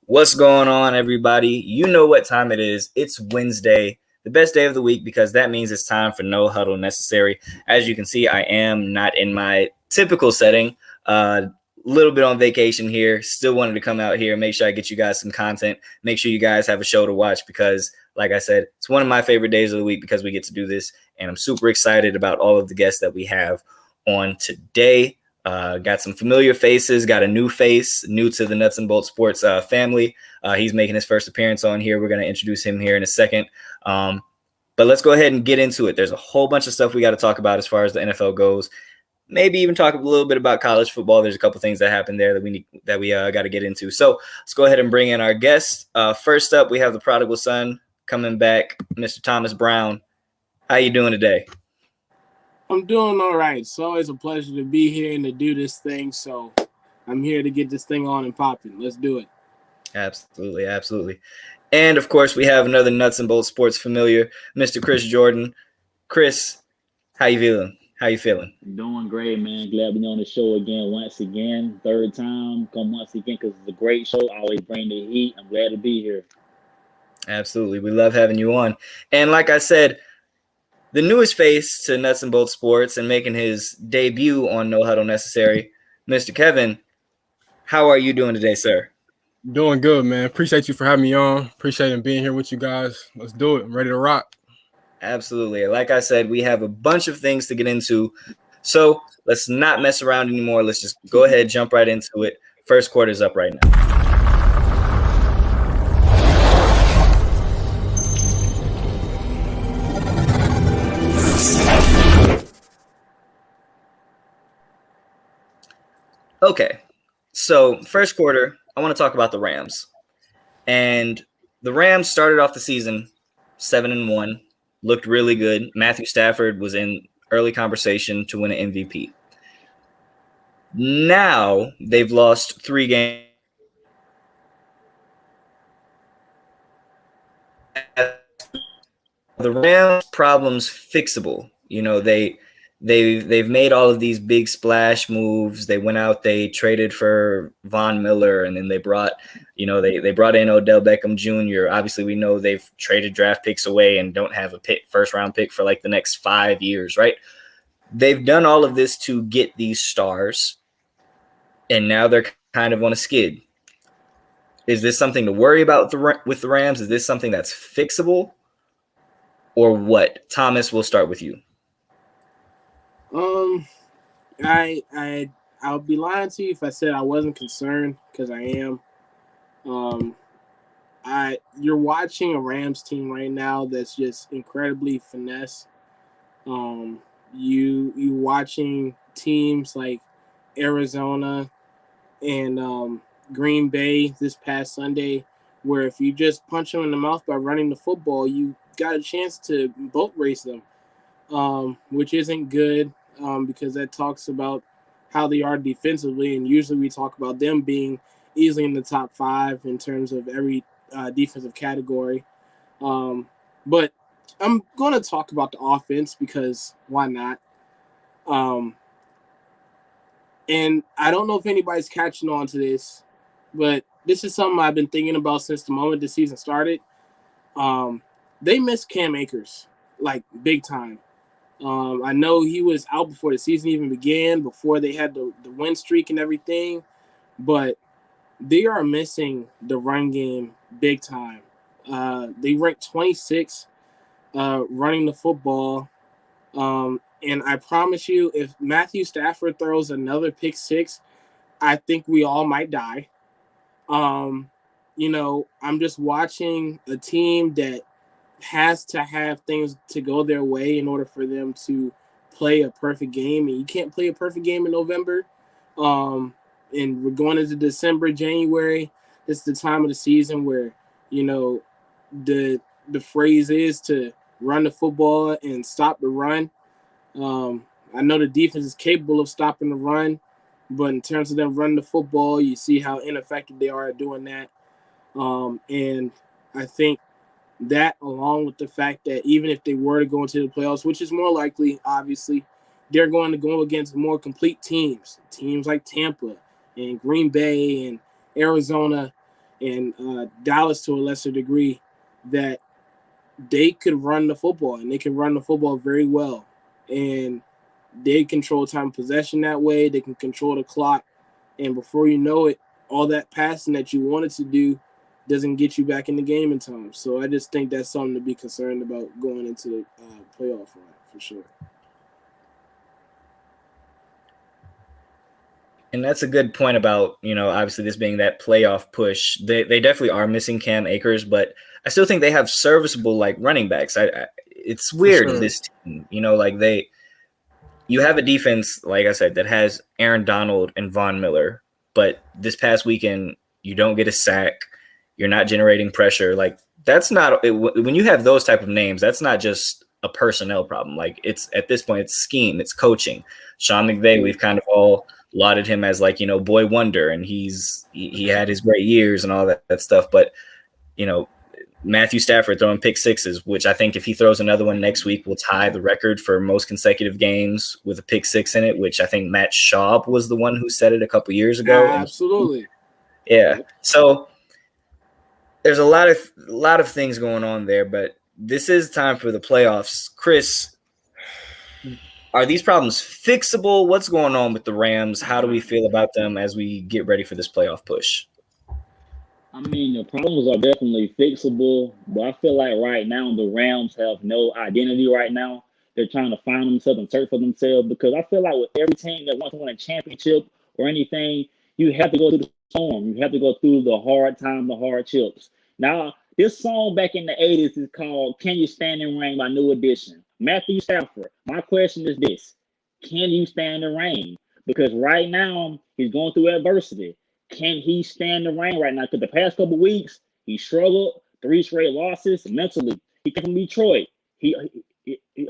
What's going on, everybody? You know what time it is. It's Wednesday, the best day of the week, because that means it's time for No Huddle Necessary. As you can see, I am not in my typical setting. A little bit on vacation here. Still wanted to come out here, make sure I get you guys some content. Make sure you guys have a show to watch because, like I said, it's one of my favorite days of the week because we get to do this. And I'm super excited about all of the guests that we have on today. Got some familiar faces, got a new face, new to the Nuts and Bolts Sports family. He's making his first appearance on here. We're going to introduce him here in a second. But let's go ahead and get into it. There's a whole bunch of stuff we got to talk about as far as the NFL goes. Maybe even talk a little bit about college football. There's a couple things that happened there that we got to get into. So let's go ahead and bring in our guests. First up, we have the prodigal son coming back, Mr. Thomas Brown. How you doing today? I'm doing all right. It's always a pleasure to be here and to do this thing. So I'm here to get this thing on and popping. Let's do it. Absolutely, absolutely. And, of course, we have another Nuts and Bolts Sports familiar, Mr. Chris Jordan. Chris, how you feeling? How you feeling? Doing great, man. Glad to be on the show again, once again. Third time. Come once again because it's a great show. I always bring the heat. I'm glad to be here. Absolutely. We love having you on. And like I said, the newest face to Nuts and Bolts Sports and making his debut on No Huddle Necessary, Mr. Kevin, how are you doing today, sir? Doing good, man. Appreciate you for having me on. Appreciate being here with you guys. Let's do it. I'm ready to rock. Absolutely. Like I said, we have a bunch of things to get into. So let's not mess around anymore. Let's just go ahead, jump right into it. First quarter's up right now. Okay, so first quarter, I want to talk about the Rams. And the Rams started off the season 7-1, looked really good. Matthew Stafford was in early conversation to win an MVP. Now they've lost 3 games. The Rams' problems fixable. You know, they've made all of these big splash moves. They went out, they traded for Von Miller, and then they brought in Odell Beckham Jr. Obviously, we know they've traded draft picks away and don't have a first round pick for like the next 5 years, right? They've done all of this to get these stars, and now they're kind of on a skid. Is this something to worry about with the Rams? Is this something that's fixable, or what? Thomas, we'll start with you. I'll be lying to you if I said I wasn't concerned, because I am. You're watching a Rams team right now that's just incredibly finesse. You watching teams like Arizona and Green Bay this past Sunday, where if you just punch them in the mouth by running the football, you got a chance to boat race them, which isn't good. Because that talks about how they are defensively, and usually we talk about them being easily in the top 5 in terms of every defensive category. But I'm going to talk about the offense because why not? And I don't know if anybody's catching on to this, but this is something I've been thinking about since the moment the season started. They missed Cam Akers, like big time. I know he was out before the season even began, before they had the win streak and everything, but they are missing the run game big time. They ranked 26 running the football, and I promise you, if Matthew Stafford throws another pick 6, I think we all might die. I'm just watching a team that has to have things to go their way in order for them to play a perfect game. And you can't play a perfect game in November. And we're going into December, January. It's the time of the season where, the phrase is to run the football and stop the run. I know the defense is capable of stopping the run, but in terms of them running the football, you see how ineffective they are at doing that. And I think that, along with the fact that even if they were to go into the playoffs, which is more likely, obviously, they're going to go against more complete teams like Tampa and Green Bay and Arizona and Dallas to a lesser degree, that they could run the football, and they can run the football very well. And they control time of possession that way. They can control the clock. And before you know it, all that passing that you wanted to do doesn't get you back in the game in time. So I just think that's something to be concerned about going into the playoff run, for sure. And that's a good point about, obviously this being that playoff push. They definitely are missing Cam Akers, but I still think they have serviceable running backs. It's weird, sure. This team, you have a defense, like I said, that has Aaron Donald and Von Miller, but this past weekend you don't get a sack. You're not generating pressure. That's not when you have those type of names. That's not just a personnel problem. It's at this point, it's scheme, it's coaching. Sean McVay, we've kind of all lauded him as boy wonder, and he had his great years and all that stuff. But Matthew Stafford throwing pick sixes, which I think if he throws another one next week will tie the record for most consecutive games with a pick six in it, which I think Matt Schaub was the one who said it a couple years ago. Absolutely. Yeah. So there's a lot of things going on there, but this is time for the playoffs. Chris, are these problems fixable? What's going on with the Rams? How do we feel about them as we get ready for this playoff push? I mean, the problems are definitely fixable, but I feel like right now the Rams have no identity right now. They're trying to find themselves and search for themselves, because I feel like with every team that wants to win a championship or anything, you have to go through the storm. You have to go through the hard time, the hardships. Now, this song back in the 80s is called Can You Stand in Rain by New Edition. Matthew Stafford, my question is this: can you stand the rain? Because right now he's going through adversity. Can he stand the rain right now? Because the past couple weeks, he struggled, 3 straight losses mentally. He came from Detroit. He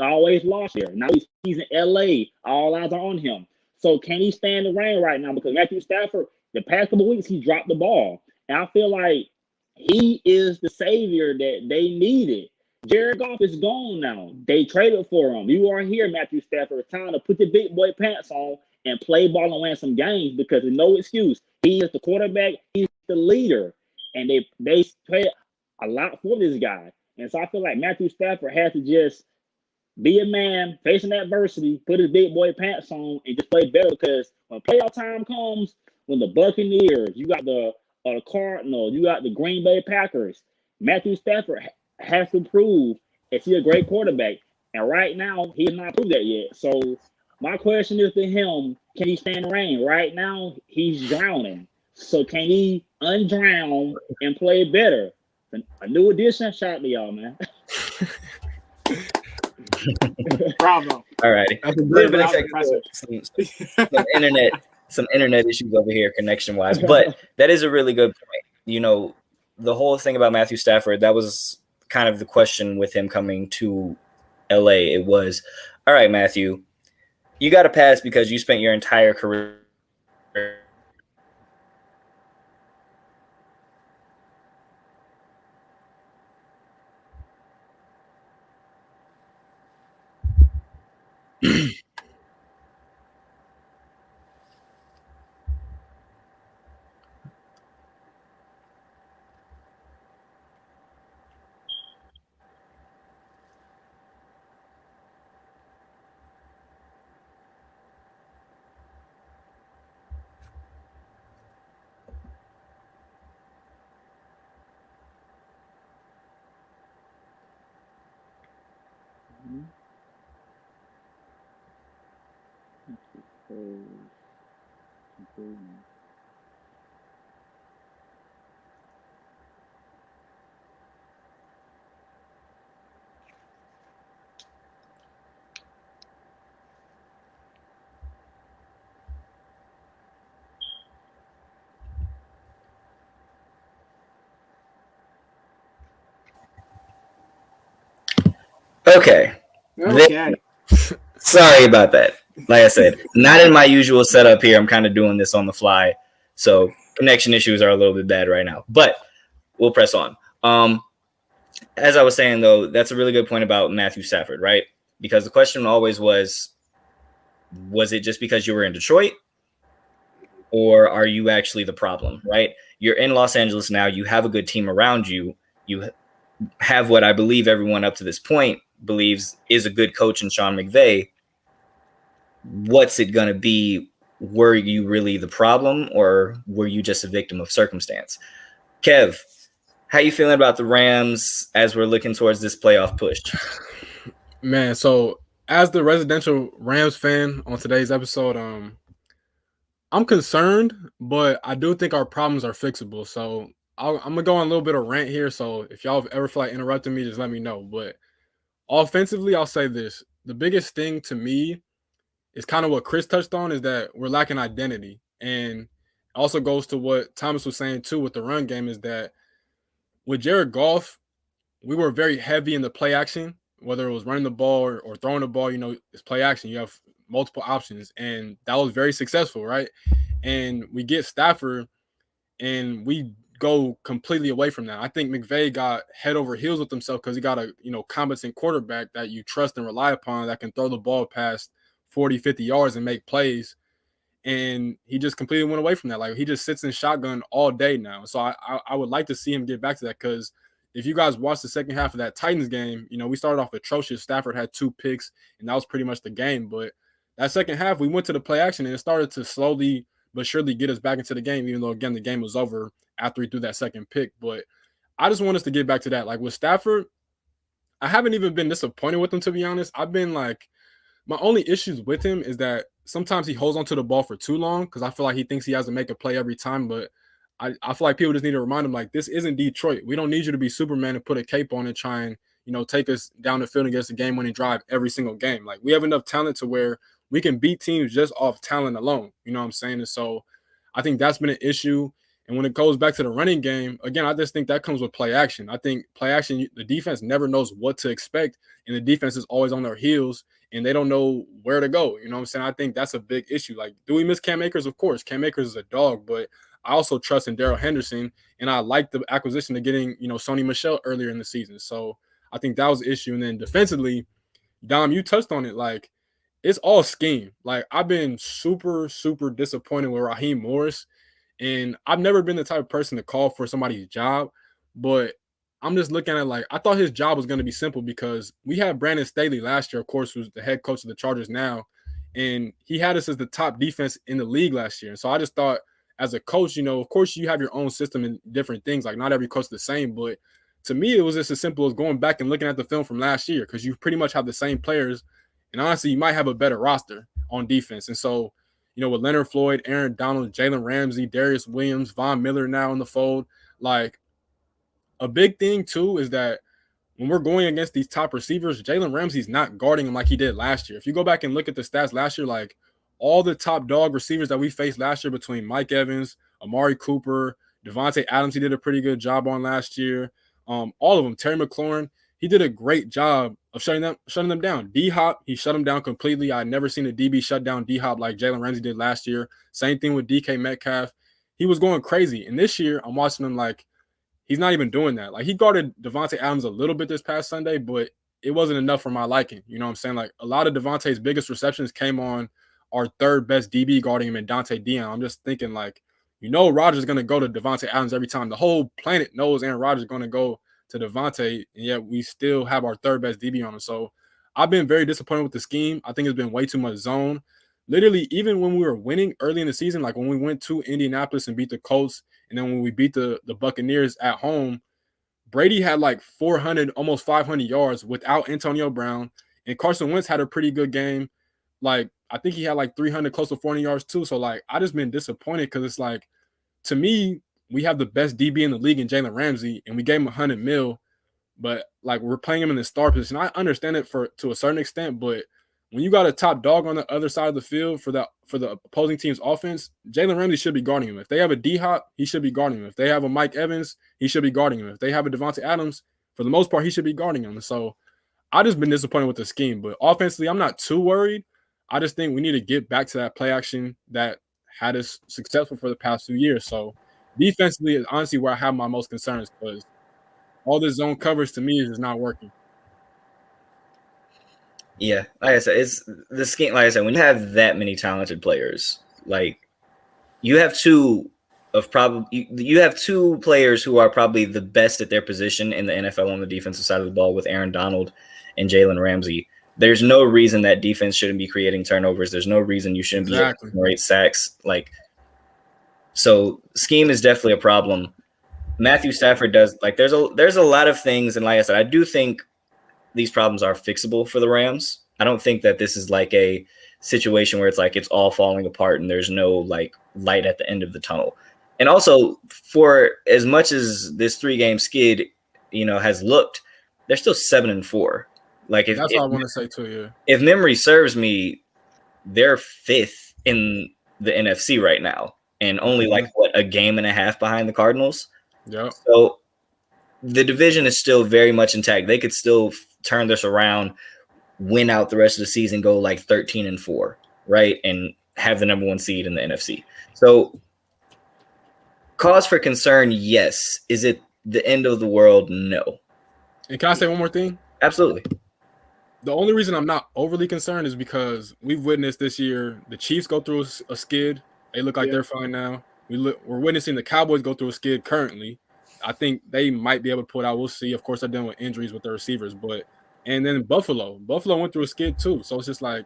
always lost there. Now he's in LA. All eyes are on him. So can he stand the rain right now? Because Matthew Stafford, the past couple weeks, he dropped the ball. And I feel like he is the savior that they needed. Jared Goff is gone now. They traded for him. You are here, Matthew Stafford. It's time to put the big boy pants on and play ball and win some games, because there's no excuse. He is the quarterback. He's the leader. And they paid a lot for this guy. And so I feel like Matthew Stafford has to just be a man, facing adversity, put his big boy pants on, and just play better. Because when playoff time comes, when the Buccaneers, you got the Cardinals, you got the Green Bay Packers, Matthew Stafford has to prove is he a great quarterback. And right now, he has not proved that yet. So my question is to him, can he stand the rain? Right now, he's drowning. So can he undrown and play better? A new edition. Shout out to y'all, man. Bravo. All righty. A little bit of technical, some internet issues over here connection wise, but that is a really good point. The whole thing about Matthew Stafford, that was kind of the question with him coming to LA. It was, all right, Matthew, you got to pass because you spent your entire career Okay. Okay. Sorry about that. Like I said, not in my usual setup here. I'm kind of doing this on the fly. So connection issues are a little bit bad right now. But we'll press on. As I was saying, though, that's a really good point about Matthew Stafford, right? Because the question always was it just because you were in Detroit? Or are you actually the problem, right? You're in Los Angeles now. You have a good team around you. You have what I believe everyone up to this point believes is a good coach in Sean McVay. What's it going to be? Were you really the problem, or were you just a victim of circumstance? Kev, how you feeling about the Rams as we're looking towards this playoff push? Man, so as the residential Rams fan on today's episode, I'm concerned, but I do think our problems are fixable. So I'm gonna go on a little bit of rant here. So if y'all ever feel like interrupting me, just let me know. But offensively, I'll say this: the biggest thing to me is kind of what Chris touched on, is that we're lacking identity, and also goes to what Thomas was saying too with the run game, is that with Jared Goff, we were very heavy in the play action, whether it was running the ball or throwing the ball. It's play action. You have multiple options, and that was very successful, right? And we get Stafford, and we go completely away from that. I think McVay got head over heels with himself because he got a competent quarterback that you trust and rely upon, that can throw the ball past 40, 50 yards and make plays. And he just completely went away from that. Like, he just sits in shotgun all day now. So I would like to see him get back to that, because if you guys watch the second half of that Titans game, we started off atrocious. Stafford had 2 picks, and that was pretty much the game. But that second half, we went to the play action, and it started to slowly but surely get us back into the game, even though, again, the game was over after he threw that second pick. But I just want us to get back to that. Like, with Stafford, I haven't even been disappointed with him, to be honest. I've been like, my only issues with him is that sometimes he holds onto the ball for too long, because I feel like he thinks he has to make a play every time. But I feel like people just need to remind him, like, this isn't Detroit. We don't need you to be Superman and put a cape on and try and, take us down the field and get us a game-winning drive every single game. Like, we have enough talent to where we can beat teams just off talent alone. You know what I'm saying? And so I think that's been an issue. And when it goes back to the running game, again, I just think that comes with play action. I think play action, the defense never knows what to expect, and the defense is always on their heels, and they don't know where to go. You know what I'm saying? I think that's a big issue. Like, do we miss Cam Akers? Of course. Cam Akers is a dog, but I also trust in Darrell Henderson, and I like the acquisition of getting, Sony Michel earlier in the season. So I think that was the issue. And then defensively, Dom, you touched on it. Like, it's all scheme. Like, I've been super, super disappointed with Raheem Morris. And I've never been the type of person to call for somebody's job, but I'm just looking at, like, I thought his job was going to be simple, because we had Brandon Staley last year, of course, who's the head coach of the Chargers now, and he had us as the top defense in the league last year. And so I just thought, as a coach, of course you have your own system and different things. Like, not every coach is the same, but to me, it was just as simple as going back and looking at the film from last year, because you pretty much have the same players, and honestly, you might have a better roster on defense. And so, with Leonard Floyd, Aaron Donald, Jalen Ramsey, Darius Williams, Von Miller now in the fold, like, a big thing too is that when we're going against these top receivers, Jalen Ramsey's not guarding them like he did last year. If you go back and look at the stats last year, like, all the top dog receivers that we faced last year, between Mike Evans, Amari Cooper, Devontae Adams, he did a pretty good job on last year. All of them, Terry McLaurin, he did a great job of shutting them down. D-Hop, he shut them down completely. I've never seen a DB shut down D-Hop like Jalen Ramsey did last year. Same thing with DK Metcalf. He was going crazy. And this year, I'm watching him, like, he's not even doing that. Like, he guarded Devontae Adams a little bit this past Sunday, but it wasn't enough for my liking. You know what I'm saying? Like, a lot of Devontae's biggest receptions came on our third best DB guarding him in Dante Dion. I'm just thinking, like, Rodgers is going to go to Devontae Adams every time. The whole planet knows Aaron Rodgers is going to go to Devontae, and yet we still have our third best DB on him. So I've been very disappointed with the scheme. I think it's been way too much zone. Literally, even when we were winning early in the season, like when we went to Indianapolis and beat the Colts, and then when we beat the Buccaneers at home, Brady had like 400, almost 500 yards without Antonio Brown, and Carson Wentz had a pretty good game. Like, I think he had like 300, close to 400 yards too. So, like, I just been disappointed, because it's like, to me, we have the best DB in the league in Jalen Ramsey, and we gave him $100 million, but, like, we're playing him in the star position. I understand it to a certain extent, but when you got a top dog on the other side of the field for the opposing team's offense, Jalen Ramsey should be guarding him. If they have a D-Hop, he should be guarding him. If they have a Mike Evans, he should be guarding him. If they have a Devontae Adams, for the most part, he should be guarding him. So I just been disappointed with the scheme. But offensively, I'm not too worried. I just think we need to get back to that play action that had us successful for the past 2 years. So defensively is honestly where I have my most concerns because all this zone coverage to me is just not working. Yeah, like I said, it's the scheme. Like I said, when you have that many talented players, like you have two players who are probably the best at their position in the NFL on the defensive side of the ball with Aaron Donald and Jalen Ramsey. There's no reason that defense shouldn't be creating turnovers. There's no reason you shouldn't be able to generate sacks. So scheme is definitely a problem. Matthew Stafford does there's a lot of things, and like I said, I do think these problems are fixable for the Rams. I don't think that this is like a situation where it's all falling apart and there's no light at the end of the tunnel. And also, for as much as this 3-game skid, has looked, they're still 7-4. That's what I want to say too. Yeah. If memory serves me, they're 5th in the NFC right now, and only a game and a half behind the Cardinals. Yeah. So the division is still very much intact. They could still turn this around, win out the rest of the season, go 13-4, right, and have the number 1 seed in the NFC. So cause for concern, yes. Is it the end of the world? No. And can I say one more thing? Absolutely. The only reason I'm not overly concerned is because we've witnessed this year the Chiefs go through a skid. They look like they're fine now. We're witnessing the Cowboys go through a skid currently. I think they might be able to pull it out. We'll see. Of course, they're dealing with injuries with their receivers, and then Buffalo went through a skid too. So it's just I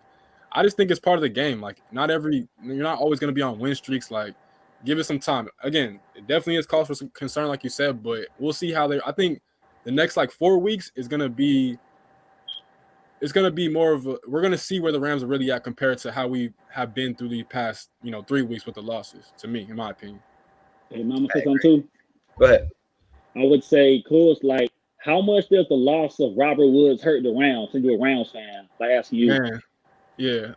just think it's part of the game. You're not always going to be on win streaks. Give it some time. Again, it definitely is cause for some concern, like you said, but we'll see how I think the next 4 weeks is going to be. It's going to be more of we're going to see where the Rams are really at compared to how we have been through the past 3 weeks with the losses. To me, in my opinion. Hey, Mama, say something too. Go ahead. I would say, Close, how much does the loss of Robert Woods hurt the Rams? And you're a Rams fan, asking you. Man, yeah,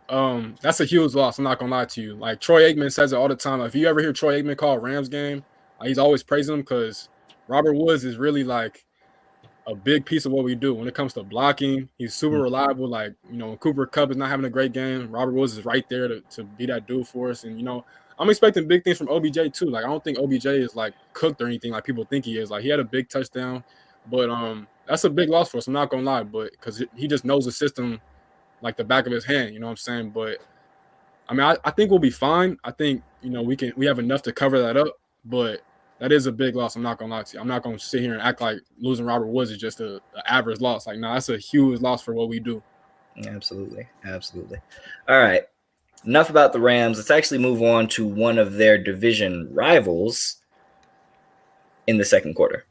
that's a huge loss. I'm not gonna lie to you. Troy Aikman says it all the time. If you ever hear Troy Aikman call a Rams game, he's always praising him because Robert Woods is really a big piece of what we do when it comes to blocking. He's super reliable. When Cooper Kupp is not having a great game, Robert Woods is right there to be that dude for us. And I'm expecting big things from OBJ too. I don't think OBJ is cooked or anything like people think he is. He had a big touchdown, but that's a big loss for us. I'm not gonna lie, but because he just knows the system the back of his hand. You know what I'm saying? But I mean, I think we'll be fine. I think we have enough to cover that up, but that is a big loss. I'm not gonna lie to you. I'm not gonna sit here and act like losing Robert Woods is just an average loss. No, that's a huge loss for what we do. Absolutely. All right. Enough about the Rams. Let's actually move on to one of their division rivals in the second quarter.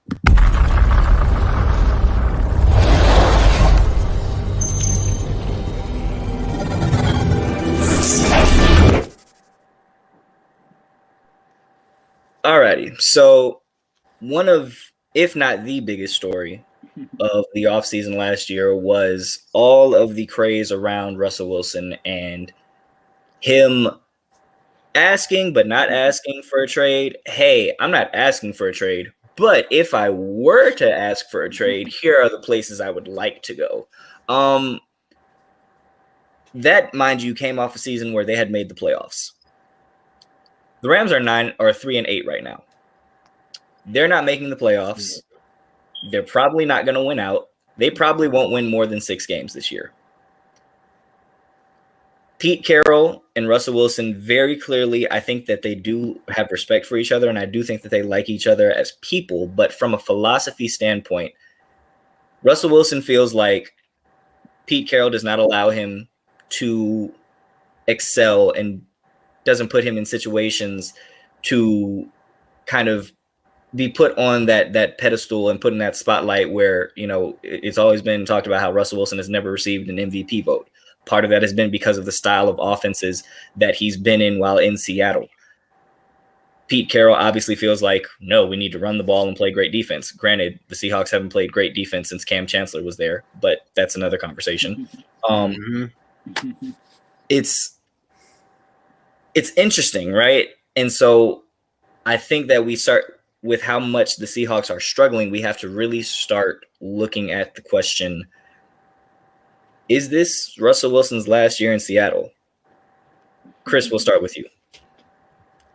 Alrighty. So one of, if not the biggest story of the offseason last year was all of the craze around Russell Wilson and him asking but not asking for a trade. Hey, I'm not asking for a trade, but if I were to ask for a trade, here are the places I would like to go. That, mind you, came off a season where they had made the playoffs. The Rams are 3-8 right now. They're not making the playoffs. They're probably not going to win out. They probably won't win more than 6 games this year. Pete Carroll and Russell Wilson, very clearly, I think that they do have respect for each other, and I do think that they like each other as people. But from a philosophy standpoint, Russell Wilson feels like Pete Carroll does not allow him to excel and doesn't put him in situations to kind of be put on that pedestal and put in that spotlight where, it's always been talked about how Russell Wilson has never received an MVP vote. Part of that has been because of the style of offenses that he's been in while in Seattle. Pete Carroll obviously feels like, no, we need to run the ball and play great defense. Granted, the Seahawks haven't played great defense since Cam Chancellor was there, but that's another conversation. It's interesting, right? And so I think that we start with how much the Seahawks are struggling. We have to really start looking at the question, Is this Russell Wilson's last year in Seattle? Chris, we'll start with you.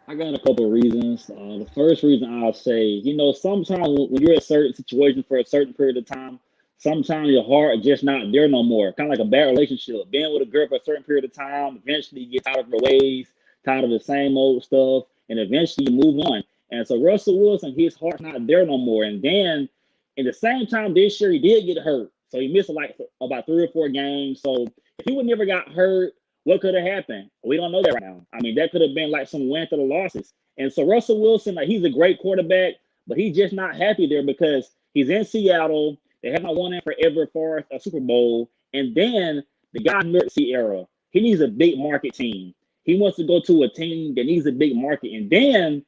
I got a couple of reasons. The first reason I'll say, sometimes when you're in a certain situation for a certain period of time, sometimes your heart is just not there no more. Kind of like a bad relationship. Being with a girl for a certain period of time, eventually you get tired of her ways, tired of the same old stuff, and eventually you move on. And so Russell Wilson, his heart's not there no more. And then, in the same time this year, he did get hurt. So he missed like about 3 or 4 games. So if he would never got hurt, what could have happened? We don't know that right now. I mean, that could have been like some win to the losses. And so Russell Wilson, like, he's a great quarterback, but he's just not happy there because he's in Seattle. They have not won in forever for a Super Bowl. And then the guy's emergency era. He needs a big market team. He wants to go to a team that needs a big market. And then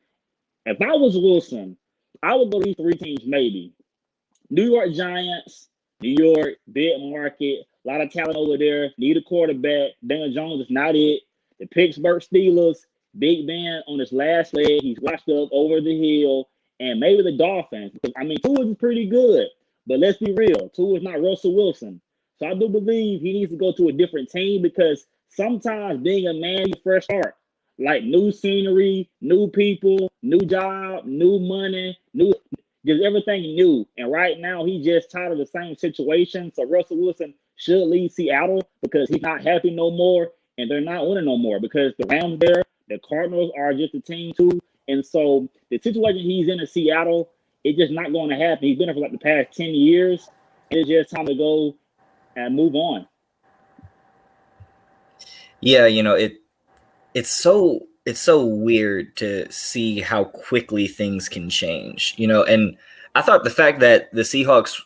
if I was Wilson, I would go to these 3 teams maybe. New York Giants, New York, big market, a lot of talent over there, need a quarterback. Daniel Jones is not it. The Pittsburgh Steelers, Big Ben on his last leg. He's washed up over the hill. And maybe the Dolphins. I mean, Tua is pretty good. But let's be real. Tua is not Russell Wilson. So I do believe he needs to go to a different team because sometimes being a man, you fresh start. Like new scenery, new people, new job, new money, just everything new. And right now, he's just tired of the same situation. So Russell Wilson should leave Seattle because he's not happy no more. And they're not winning no more because the Rams there, the Cardinals are just a team too. And so the situation he's in Seattle, it's just not going to happen. He's been there for like the past 10 years. And it's just time to go and move on. Yeah, it's so weird to see how quickly things can change, and I thought the fact that the Seahawks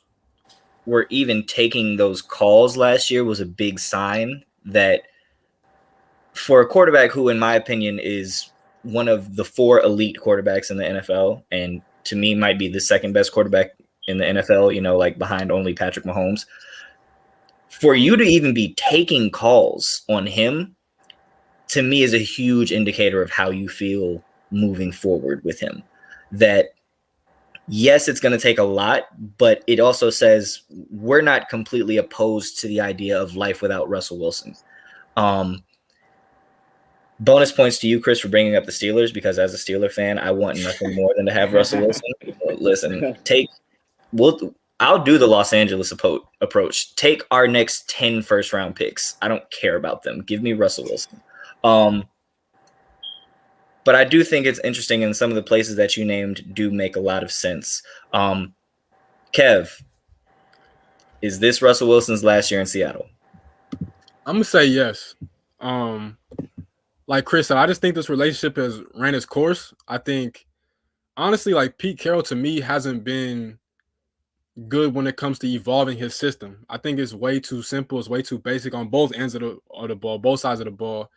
were even taking those calls last year was a big sign that for a quarterback who, in my opinion, is one of the 4 elite quarterbacks in the NFL, and to me might be the second best quarterback in the NFL, like behind only Patrick Mahomes, for you to even be taking calls on him, to me, is a huge indicator of how you feel moving forward with him. That, yes, it's going to take a lot, but it also says we're not completely opposed to the idea of life without Russell Wilson. Bonus points to you, Chris, for bringing up the Steelers, because as a Steeler fan, I want nothing more than to have Russell Wilson. Listen, I'll do the Los Angeles approach. Take our next 10 first-round picks. I don't care about them. Give me Russell Wilson. But I do think it's interesting, and some of the places that you named do make a lot of sense. Kev, is this Russell Wilson's last year in Seattle? I'm gonna say yes. Like Chris said, I just think this relationship has ran its course. I think, honestly, like Pete Carroll to me hasn't been good when it comes to evolving his system. I think it's way too simple. It's way too basic on both ends of the ball, both sides of the ball.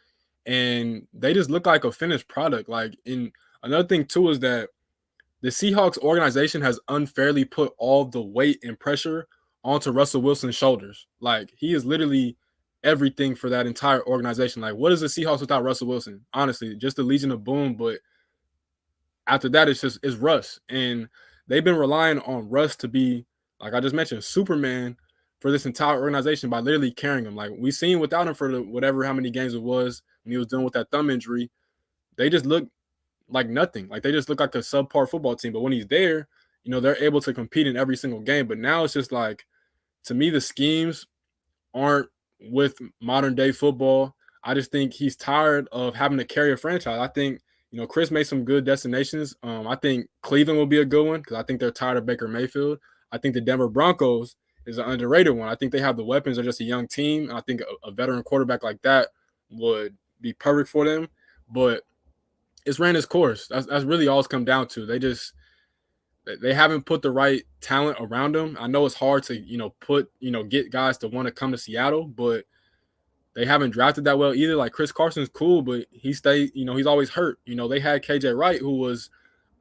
And they just look like a finished product. Like, in another thing too is that the Seahawks organization has unfairly put all the weight and pressure onto Russell Wilson's shoulders. Like, he is literally everything for that entire organization. Like, what is the Seahawks without Russell Wilson? Honestly, just the Legion of Boom. But after that, it's Russ. And they've been relying on Russ to be, like I just mentioned, Superman for this entire organization by literally carrying him. Like, we seen without him for how many games it was when he was dealing with that thumb injury, they just look like nothing. Like, they just look like a subpar football team. But when he's there, they're able to compete in every single game. But now it's just like, to me, the schemes aren't with modern day football. I just think he's tired of having to carry a franchise. I think, Chris made some good destinations. I think Cleveland will be a good one because I think they're tired of Baker Mayfield. I think the Denver Broncos is an underrated one. I think they have the weapons. They're just a young team. I think a veteran quarterback like that would be perfect for them. But it's ran its course. That's really all it's come down to. They haven't put the right talent around them. I know it's hard to, get guys to want to come to Seattle, but they haven't drafted that well either. Like, Chris Carson's cool, but he's always hurt. They had KJ Wright, who was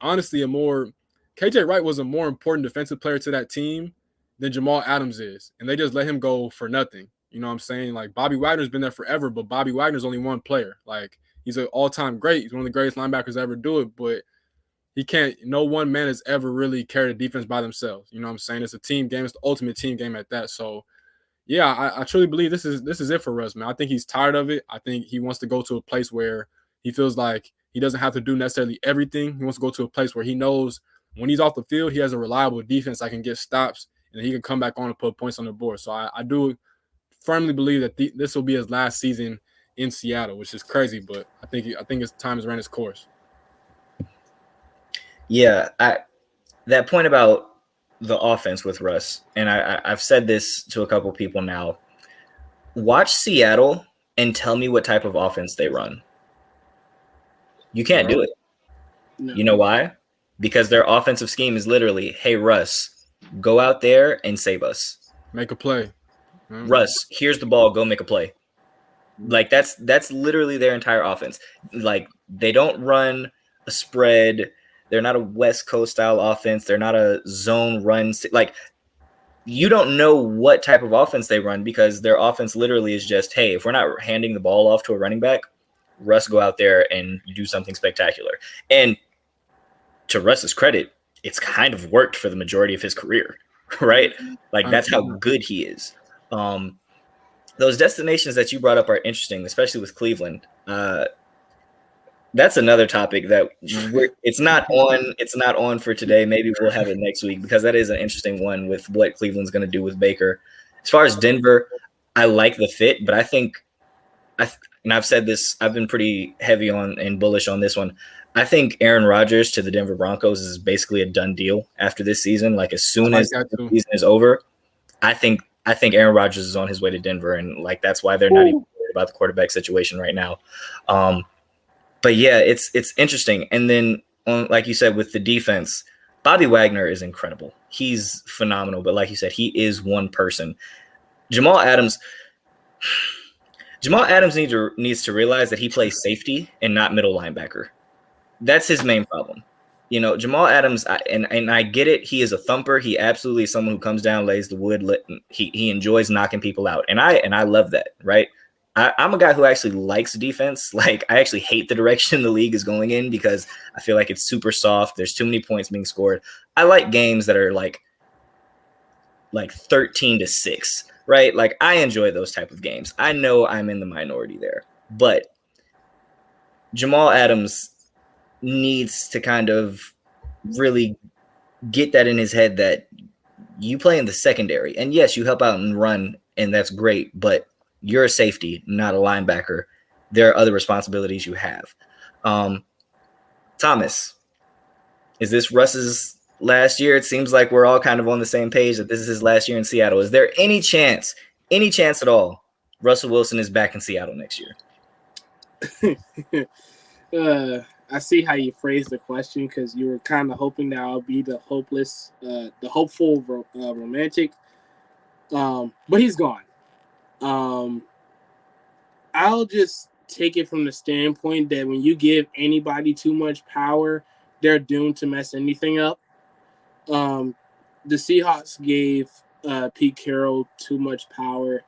honestly KJ Wright was a more important defensive player to that team than Jamal Adams is. And they just let him go for nothing. You know what I'm saying? Like, Bobby Wagner's been there forever, but Bobby Wagner's only one player. Like, he's an all-time great. He's one of the greatest linebackers to ever do it, but no one man has ever really carried a defense by themselves. You know what I'm saying? It's a team game. It's the ultimate team game at that. So, Yeah, I truly believe this is it for Russ, man. I think he's tired of it. I think he wants to go to a place where he feels like he doesn't have to do necessarily everything. He wants to go to a place where he knows when he's off the field, he has a reliable defense that can get stops and he can come back on and put points on the board. So I do firmly believe that this will be his last season in Seattle, which is crazy, but I think his time has ran its course. Yeah, that point about the offense with Russ, and I've said this to a couple people now. Watch Seattle and tell me what type of offense they run. You can't do it. No. You know why? Because their offensive scheme is literally, hey, Russ, go out there and save us. Make a play. Russ, here's the ball, go make a play. Like that's literally their entire offense. Like they don't run a spread. They're not a West Coast style offense. They're not a zone run. Like you don't know what type of offense they run because their offense literally is just, hey, if we're not handing the ball off to a running back, Russ, go out there and do something spectacular. And to Russ's credit, it's kind of worked for the majority of his career, right? Like that's how good he is. Those destinations that you brought up are interesting, especially with Cleveland. That's another topic that it's not on for today. Maybe we'll have it next week because that is an interesting one with what Cleveland's going to do with Baker. As far as Denver, I like the fit, but I think and I've said this, I've been pretty heavy on and bullish on this one. I think Aaron Rodgers to the Denver Broncos is basically a done deal after this season. Like as soon as the season is over, I think Aaron Rodgers is on his way to Denver, and like that's why they're not even worried about the quarterback situation right now. But yeah, it's interesting. And then, like you said, with the defense, Bobby Wagner is incredible. He's phenomenal. But like you said, he is one person. Jamal Adams needs to realize that he plays safety and not middle linebacker. That's his main problem. You know, Jamal Adams, and I get it. He is a thumper. He absolutely is someone who comes down, lays the wood. He enjoys knocking people out, and I love that. Right? I'm a guy who actually likes defense. Like I actually hate the direction the league is going in because I feel like it's super soft. There's too many points being scored. I like games that are like 13-6, right? Like I enjoy those type of games. I know I'm in the minority there, but Jamal Adams needs to kind of really get that in his head that you play in the secondary. And yes, you help out and run, and that's great, but you're a safety, not a linebacker. There are other responsibilities you have. Thomas, is this Russ's last year? It seems like we're all kind of on the same page that this is his last year in Seattle. Is there any chance at all, Russell Wilson is back in Seattle next year? I see how you phrased the question because you were kind of hoping that I'll be the hopeful romantic. But he's gone. I'll just take it from the standpoint that when you give anybody too much power, they're doomed to mess anything up. The Seahawks gave Pete Carroll too much power,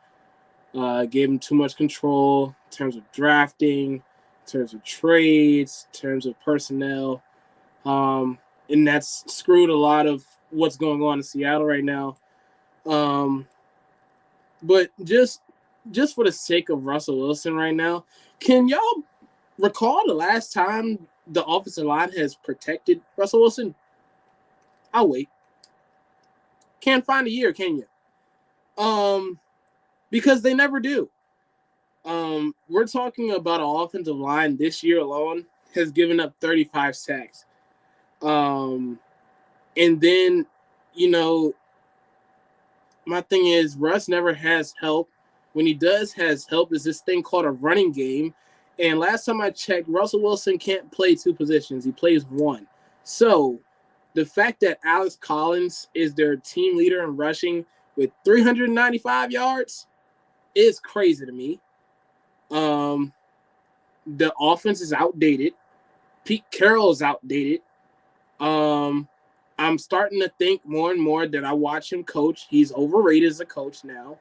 gave him too much control in terms of drafting, in terms of trades, in terms of personnel. And that's screwed a lot of what's going on in Seattle right now. But just for the sake of Russell Wilson right now, can y'all recall the last time the offensive line has protected Russell Wilson? I'll wait. Can't find a year, can you? Because they never do. We're talking about an offensive line this year alone has given up 35 sacks. And then, you know, my thing is Russ never has help. When he does has help, is this thing called a running game. And last time I checked, Russell Wilson can't play two positions. He plays one. So the fact that Alex Collins is their team leader in rushing with 395 yards is crazy to me. The offense is outdated. Pete Carroll is outdated. I'm starting to think more and more that I watch him coach. He's overrated as a coach now.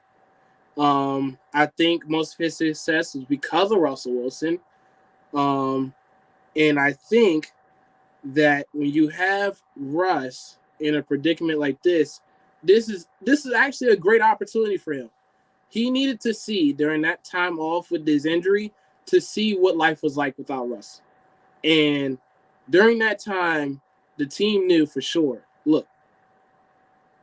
I think most of his success is because of Russell Wilson. And I think that when you have Russ in a predicament like this is actually a great opportunity for him. he needed to see during that time off with his injury to see what life was like without Russ. And during that time, the team knew for sure, look,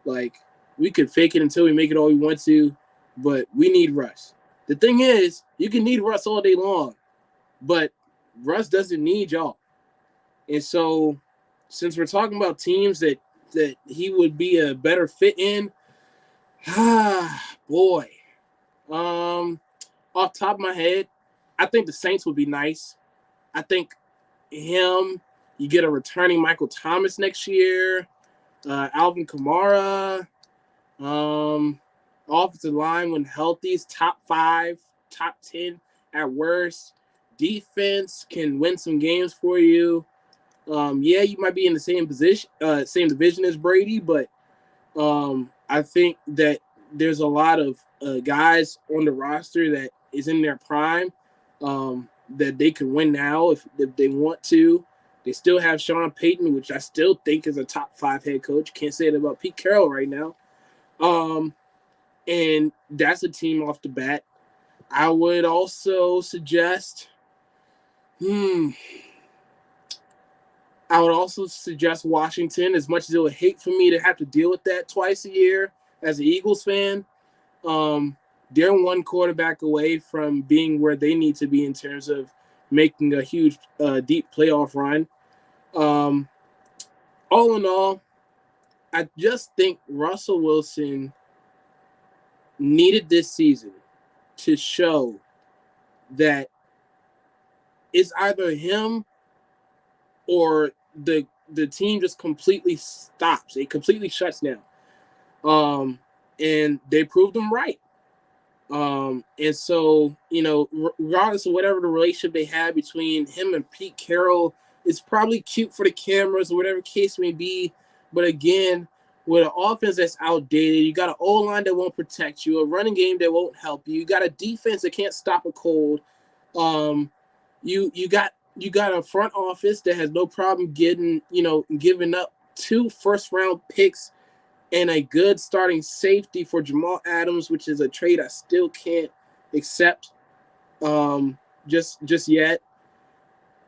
like, we could fake it until we make it all we want to, but we need Russ. The thing is, you can need Russ all day long, but Russ doesn't need y'all. And so, since we're talking about teams that he would be a better fit in, boy. Off top of my head, I think the Saints would be nice. I think you get a returning Michael Thomas next year, Alvin Kamara, offensive line when healthy is top 5, top 10 at worst. Defense can win some games for you. Yeah, you might be in the same position, same division as Brady, but I think that there's a lot of guys on the roster that is in their prime that they can win now if they want to. They still have Sean Payton, which I still think is a top 5 head coach. Can't say it about Pete Carroll right now. And that's a team off the bat. I would also suggest Washington, as much as it would hate for me to have to deal with that twice a year as an Eagles fan. They're one quarterback away from being where they need to be in terms of making a huge, deep playoff run. All in all, I just think Russell Wilson needed this season to show that it's either him or the team just completely stops. It completely shuts down. And they proved them right. And so, regardless of whatever the relationship they had between him and Pete Carroll, it's probably cute for the cameras or whatever case may be. But again, with an offense that's outdated, you got an O-line that won't protect you, a running game that won't help you. You got a defense that can't stop a cold. You got a front office that has no problem giving up 2 first-round picks and a good starting safety for Jamal Adams, which is a trade I still can't accept just yet.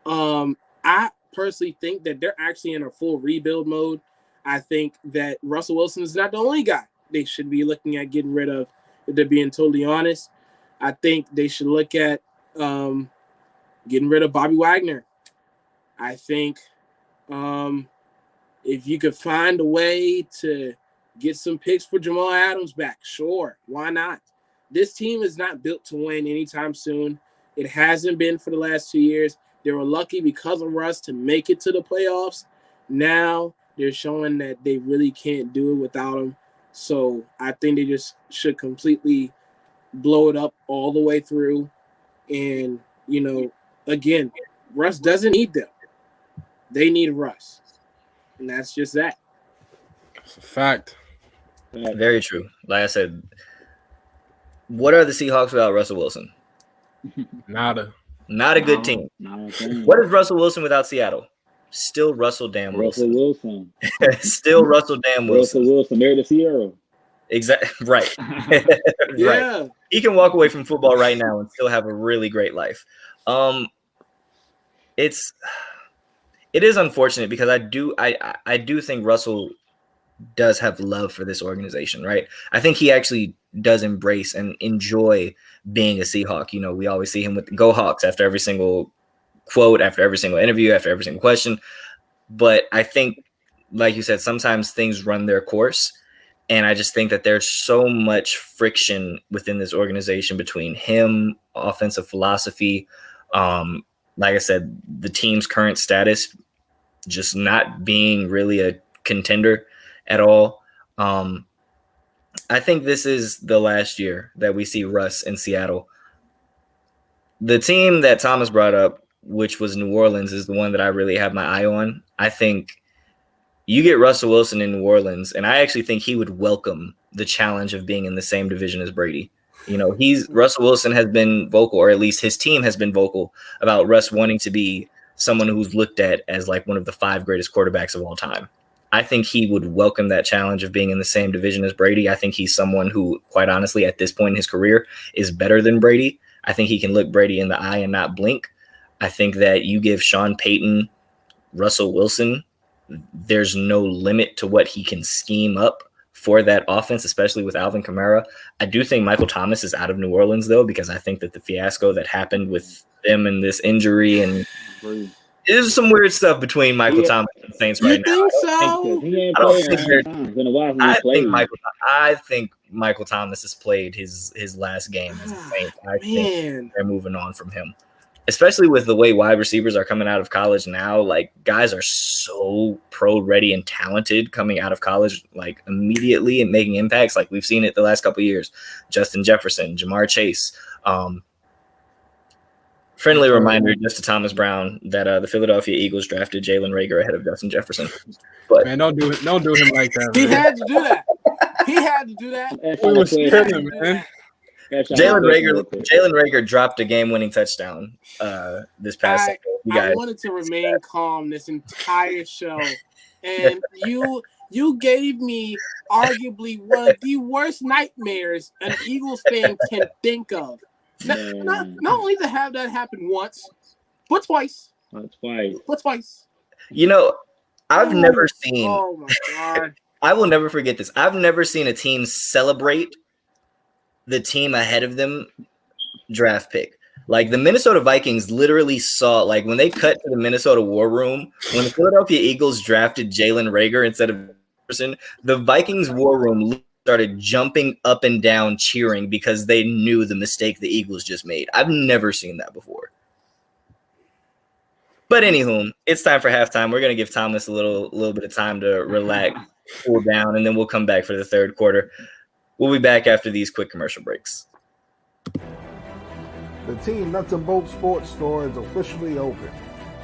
I personally think that they're actually in a full rebuild mode. I think that Russell Wilson is not the only guy they should be looking at getting rid of, if they're being totally honest. I think they should look at getting rid of Bobby Wagner. I think if you could find a way to get some picks for Jamal Adams back, sure, why not? This team is not built to win anytime soon. It hasn't been for the last 2 years. They were lucky because of Russ to make it to the playoffs. Now they're showing that they really can't do it without him. So I think they just should completely blow it up all the way through. And, again, Russ doesn't need them. They need Russ. And that's just that. It's a fact. Very true. Like I said, what are the Seahawks without Russell Wilson? Nada. Not a good team. What is Russell Wilson without Seattle? Still Russell damn Wilson. Still Russell damn Wilson. Russell Wilson, married to Sierra. Exactly. Right. Yeah. Right. He can walk away from football right now and still have a really great life. It is unfortunate because I do think Russell does have love for this organization, right? I think he actually does embrace and enjoy being a Seahawk. We always see him with the Go Hawks after every single quote, after every single interview, after every single question. But I think, like you said, sometimes things run their course. And I just think that there's so much friction within this organization between him, offensive philosophy, like I said, the team's current status, just not being really a contender at all. I think this is the last year that we see Russ in Seattle. The team that Thomas brought up, which was New Orleans, is the one that I really have my eye on. I think you get Russell Wilson in New Orleans, and I actually think he would welcome the challenge of being in the same division as Brady. Russell Wilson has been vocal, or at least his team has been vocal about Russ wanting to be someone who's looked at as like one of the 5 greatest quarterbacks of all time. I think he would welcome that challenge of being in the same division as Brady. I think he's someone who, quite honestly, at this point in his career, is better than Brady. I think he can look Brady in the eye and not blink. I think that you give Sean Payton, Russell Wilson, there's no limit to what he can scheme up for that offense, especially with Alvin Kamara. I do think Michael Thomas is out of New Orleans, though, because I think that the fiasco that happened with them and this injury and there's some weird stuff between Michael Thomas and the Saints right now. You think so? I think Michael Thomas has played his last game as a Saint. I think they're moving on from him, especially with the way wide receivers are coming out of college now. Like, guys are so pro ready and talented coming out of college, like immediately and making impacts. Like we've seen it the last couple of years. Justin Jefferson, Jamar Chase. Friendly reminder just to Thomas Brown that the Philadelphia Eagles drafted Jalen Reagor ahead of Justin Jefferson. But man, don't do him like that. He man. had to do that. He had to do that. We were scaring, man. Jalen Reagor dropped a game-winning touchdown this past Sunday. I wanted to remain calm this entire show, and you gave me arguably one of the worst nightmares an Eagles fan can think of. Not only to have that happen once, but twice. But twice. You know, I've never seen. Oh my God! I will never forget this. I've never seen a team celebrate the team ahead of them draft pick. Like the Minnesota Vikings literally saw, like when they cut to the Minnesota War Room, when the Philadelphia Eagles drafted Jalen Reagor instead of Jefferson, the Vikings War Room started jumping up and down cheering because they knew the mistake the Eagles just made. I've never seen that before. But anywho, it's time for halftime. We're going to give Thomas a little bit of time to relax, cool down, and then we'll come back for the third quarter. We'll be back after these quick commercial breaks. The Team Nuts and Bolts Sports Store is officially open.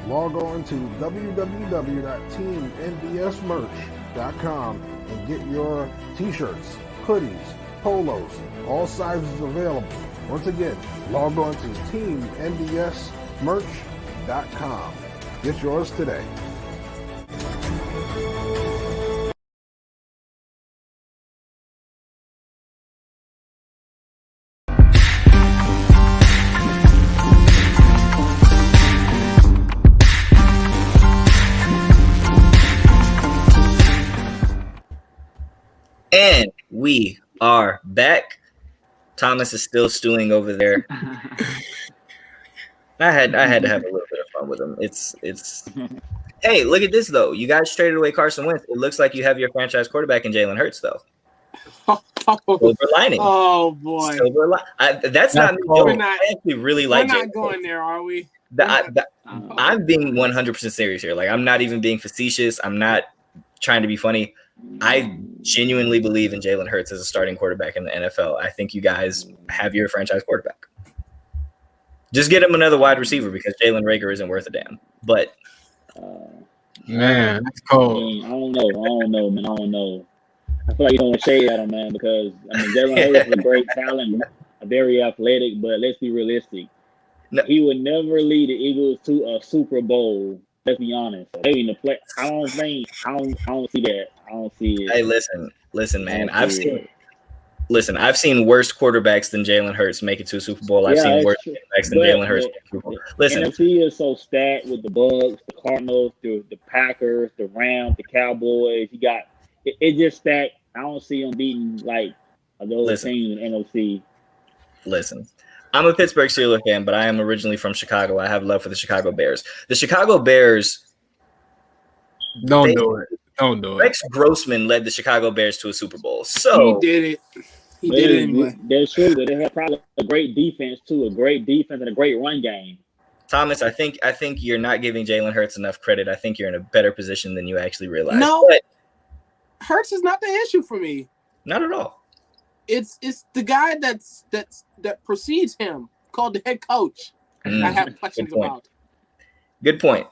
Log on to www.teamnbsmerch.com and get your t-shirts, hoodies, polos, all sizes available. Once again, log on to teamnbsmerch.com. Get yours today. And we are back. Thomas is still stewing over there. I had to have a little bit of fun with him. It's Hey, look at this though. You guys traded away Carson Wentz. It looks like you have your franchise quarterback in Jalen Hurts though. Silver lining. Oh boy. That's not me. I actually really like it. We're not going there, are we? I'm being 100% serious here. Like, I'm not even being facetious. I'm not trying to be funny. I genuinely believe in Jalen Hurts as a starting quarterback in the NFL. I think you guys have your franchise quarterback. Just get him another wide receiver because Jalen Reagor isn't worth a damn. But man, that's cold. I don't know, man. I don't know. I feel like you don't want to shade at him, man, because Jalen Hurts is a great talent, very athletic, but let's be realistic. No. He would never lead the Eagles to a Super Bowl. Let's be honest. Maybe in the play, I don't see that. I don't see it. Hey, listen, man. I've seen worse quarterbacks than Jalen Hurts make it to a Super Bowl. I've seen worse quarterbacks than Jalen Hurts make it to a Super Bowl. Listen, NFC is so stacked with the Bucs, the Cardinals, the Packers, the Rams, the Cowboys. You got it just stacked. I don't see them beating like those teams in NFC. Listen. I'm a Pittsburgh Steelers fan, but I am originally from Chicago. I have love for the Chicago Bears. The Chicago Bears. Don't do it. Rex Grossman led the Chicago Bears to a Super Bowl. So he did it. He did it anyway. That's true. They have probably a great defense too, a great defense and a great run game. Thomas, I think you're not giving Jalen Hurts enough credit. I think you're in a better position than you actually realize. No, but Hurts is not the issue for me. Not at all. It's the guy that precedes him, called the head coach. I have questions about. Good point.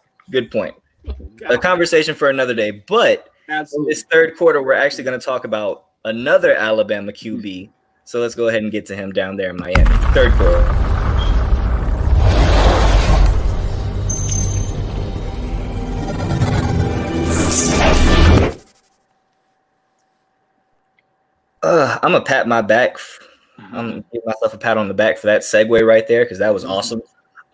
A conversation for another day. But in this third quarter, we're actually going to talk about another Alabama QB. So let's go ahead and get to him down there in Miami. Third quarter. I'm gonna pat my back. I'm gonna give myself a pat on the back for that segue right there because that was awesome.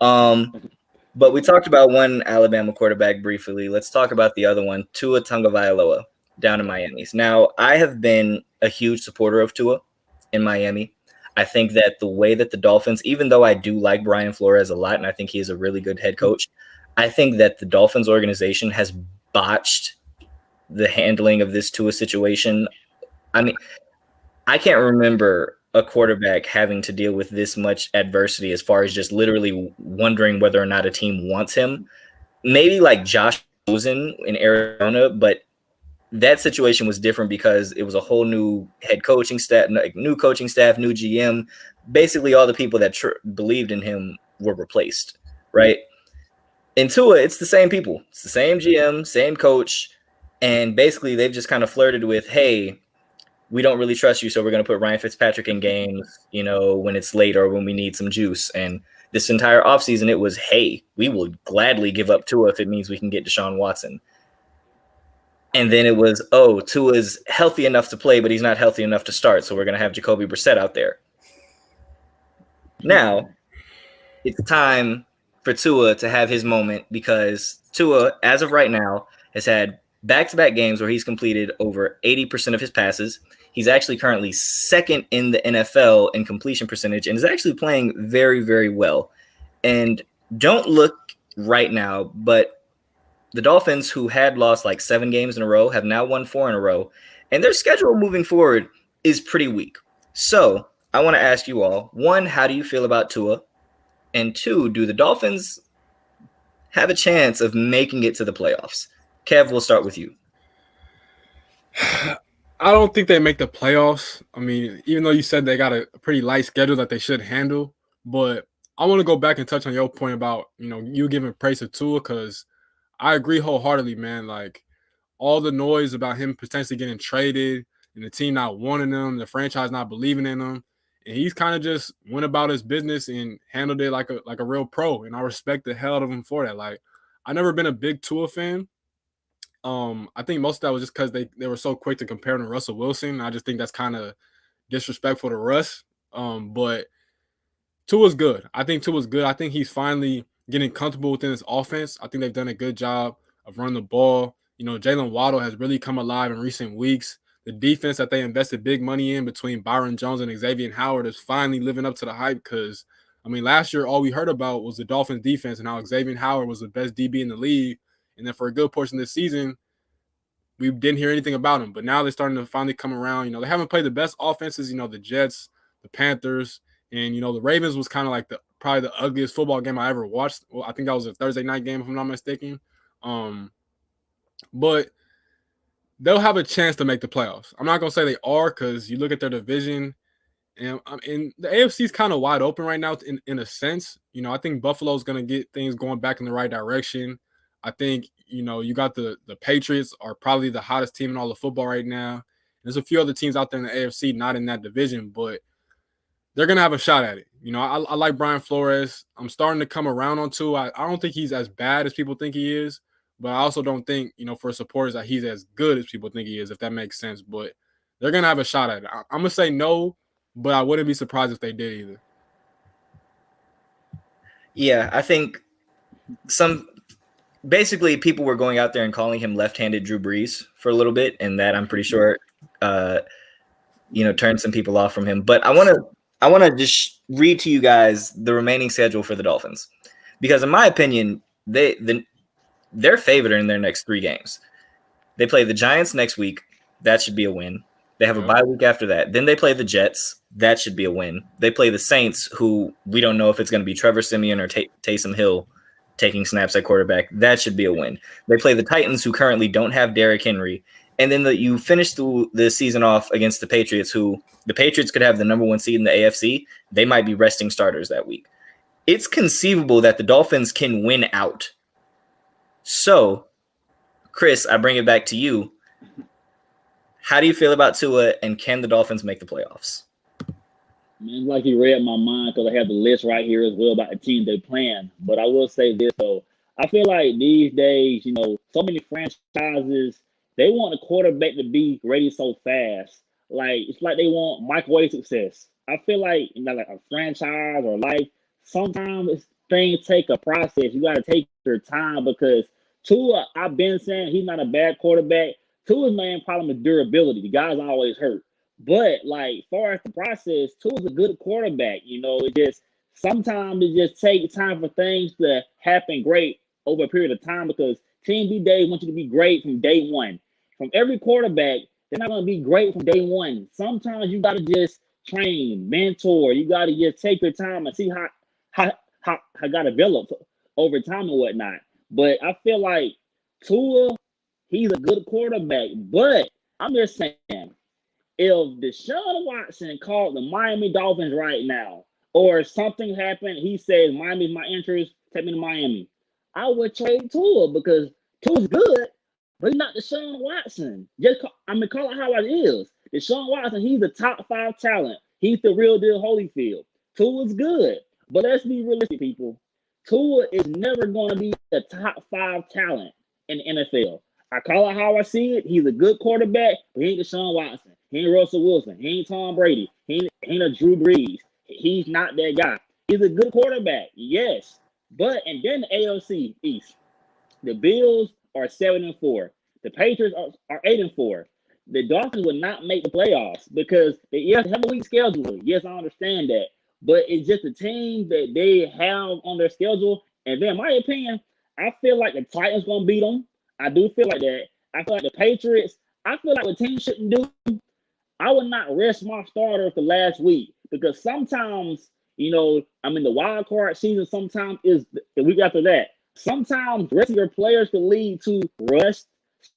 But we talked about one Alabama quarterback briefly. Let's talk about the other one, Tua Tagovailoa, down in Miami. Now, I have been a huge supporter of Tua in Miami. I think that the way that the Dolphins, even though I do like Brian Flores a lot, and I think he is a really good head coach, I think that the Dolphins organization has botched the handling of this Tua situation. I mean, I can't remember a quarterback having to deal with this much adversity as far as just literally wondering whether or not a team wants him. Maybe like Josh Rosen in Arizona, but that situation was different because it was a whole new head coaching staff, like new coaching staff, new GM. Basically, all the people that believed in him were replaced, right? In Tua, it's the same people. It's the same GM, same coach. And basically, they've just kind of flirted with, hey, we don't really trust you, so we're going to put Ryan Fitzpatrick in games, when it's late or when we need some juice. And this entire offseason, it was, hey, we will gladly give up Tua if it means we can get Deshaun Watson. And then it was, oh, Tua's healthy enough to play, but he's not healthy enough to start, so we're going to have Jacoby Brissett out there. Now, it's time for Tua to have his moment because Tua, as of right now, has had back-to-back games where he's completed over 80% of his passes. He's actually currently second in the NFL in completion percentage and is actually playing very, very well. And don't look right now, but the Dolphins, who had lost like 7 games in a row, have now won 4 in a row. And their schedule moving forward is pretty weak. So I want to ask you all, 1, how do you feel about Tua? And 2, do the Dolphins have a chance of making it to the playoffs? Kev, we'll start with you. I don't think they make the playoffs. I mean, even though you said they got a pretty light schedule that they should handle, but I want to go back and touch on your point about, you giving praise to Tua because I agree wholeheartedly, man. Like all the noise about him potentially getting traded and the team not wanting him, the franchise not believing in him, and he's kind of just went about his business and handled it like a real pro, and I respect the hell out of him for that. Like I've never been a big Tua fan. I think most of that was just because they were so quick to compare him to Russell Wilson. I just think that's kind of disrespectful to Russ. But Tua's good. I think Tua's good. I think he's finally getting comfortable within his offense. I think they've done a good job of running the ball. Jalen Waddle has really come alive in recent weeks. The defense that they invested big money in between Byron Jones and Xavier Howard is finally living up to the hype because, last year all we heard about was the Dolphins defense and how Xavier Howard was the best DB in the league. And then for a good portion of this season, we didn't hear anything about him. But now they're starting to finally come around. They haven't played the best offenses, the Jets, the Panthers, and, the Ravens was kind of like probably the ugliest football game I ever watched. Well, I think that was a Thursday night game, if I'm not mistaken. But they'll have a chance to make the playoffs. I'm not going to say they are because you look at their division, and the AFC is kind of wide open right now in a sense. I think Buffalo's going to get things going back in the right direction. I think, you got the Patriots are probably the hottest team in all of football right now. There's a few other teams out there in the AFC not in that division, but they're going to have a shot at it. I like Brian Flores. I'm starting to come around on Tua. I don't think he's as bad as people think he is, but I also don't think, for supporters that he's as good as people think he is, if that makes sense. But they're going to have a shot at it. I'm going to say no, but I wouldn't be surprised if they did either. Yeah, I think basically people were going out there and calling him left-handed Drew Brees for a little bit, and that I'm pretty sure turned some people off from him. But I want to just read to you guys the remaining schedule for the Dolphins, because in my opinion, they're favored in their next 3 games. They play the Giants next week. That should be a win. They have a bye week after that. Then they play the Jets. That should be a win. They play the Saints, who we don't know if it's going to be Trevor Siemian or Taysom Hill taking snaps at quarterback. That should be a win. They play the Titans, who currently don't have Derrick Henry. And then you finish the season off against the Patriots, who the Patriots could have the number 1 seed in the AFC. They might be resting starters that week. It's conceivable that the Dolphins can win out. So, Chris, I bring it back to you. How do you feel about Tua, and can the Dolphins make the playoffs? Man, like you read my mind because I have the list right here as well about the team they playing. But I will say this, though. I feel like these days, so many franchises, they want a quarterback to be ready so fast. Like it's like they want microwave success. I feel like like a franchise or life. Sometimes things take a process. You got to take your time because Tua, I've been saying he's not a bad quarterback. Tua's main problem is durability. The guy's always hurt. But like far as the process, Tua's a good quarterback. It just sometimes it just takes time for things to happen great over a period of time because Team B Day wants you to be great from day one. From every quarterback, they're not going to be great from day one. Sometimes you got to just train, mentor. You got to just take your time and see how got developed over time and whatnot. But I feel like Tua, he's a good quarterback. But I'm just saying, if Deshaun Watson called the Miami Dolphins right now, or something happened, he says Miami's my interest, take me to Miami, I would trade Tua because Tua's good, but he's not Deshaun Watson. Call it how it is. Deshaun Watson, he's a top 5 talent. He's the real deal Holyfield. Tua's good, but let's be realistic, people. Tua is never going to be the top 5 talent in the NFL. I call it how I see it. He's a good quarterback, but he ain't Deshaun Watson. He ain't Russell Wilson. He ain't Tom Brady. He ain't a Drew Brees. He's not that guy. He's a good quarterback, yes. And then the AFC East. The Bills are 7-4. The Patriots are 8-4. The Dolphins would not make the playoffs because they have a weak schedule. Yes, I understand that. But it's just a team that they have on their schedule. And then, in my opinion, I feel like the Titans going to beat them. I do feel like that. I feel like the Patriots, I feel like what teams shouldn't do, I would not rest my starter for last week because sometimes, the wild card season sometimes is the week after that. Sometimes the rest of your players can lead to rust,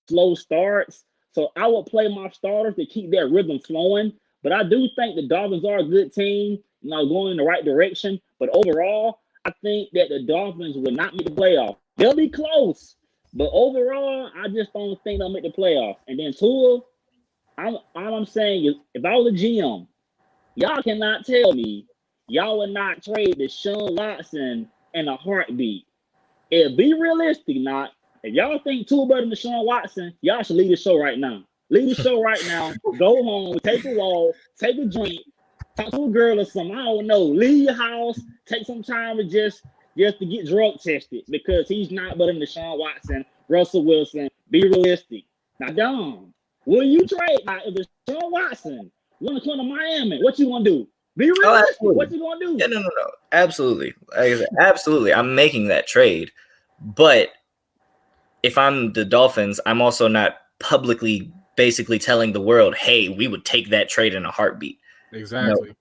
slow starts. So I would play my starters to keep that rhythm flowing. But I do think the Dolphins are a good team, going in the right direction. But overall, I think that the Dolphins will not make the playoffs. They'll be close. But overall, I just don't think they'll make the playoffs. And then Tua, all I'm saying is, if I was a GM, y'all cannot tell me y'all would not trade Deshaun Watson in a heartbeat. Be realistic, not. If y'all think Tua better than Deshaun Watson, y'all should leave the show right now. Leave the show right now. Go home, take a walk, take a drink, talk to a girl or something. I don't know. Leave your house, take some time to just to get drug tested because he's not better than Deshaun Watson, Russell Wilson. Be realistic. Now, Dom, will you trade? Now, if Deshaun Watson want to come to Miami, what you gonna do? Be realistic. What you gonna do? Yeah, no. Absolutely. Like I said, absolutely. I'm making that trade. But if I'm the Dolphins, I'm also not publicly basically telling the world, hey, we would take that trade in a heartbeat. Exactly.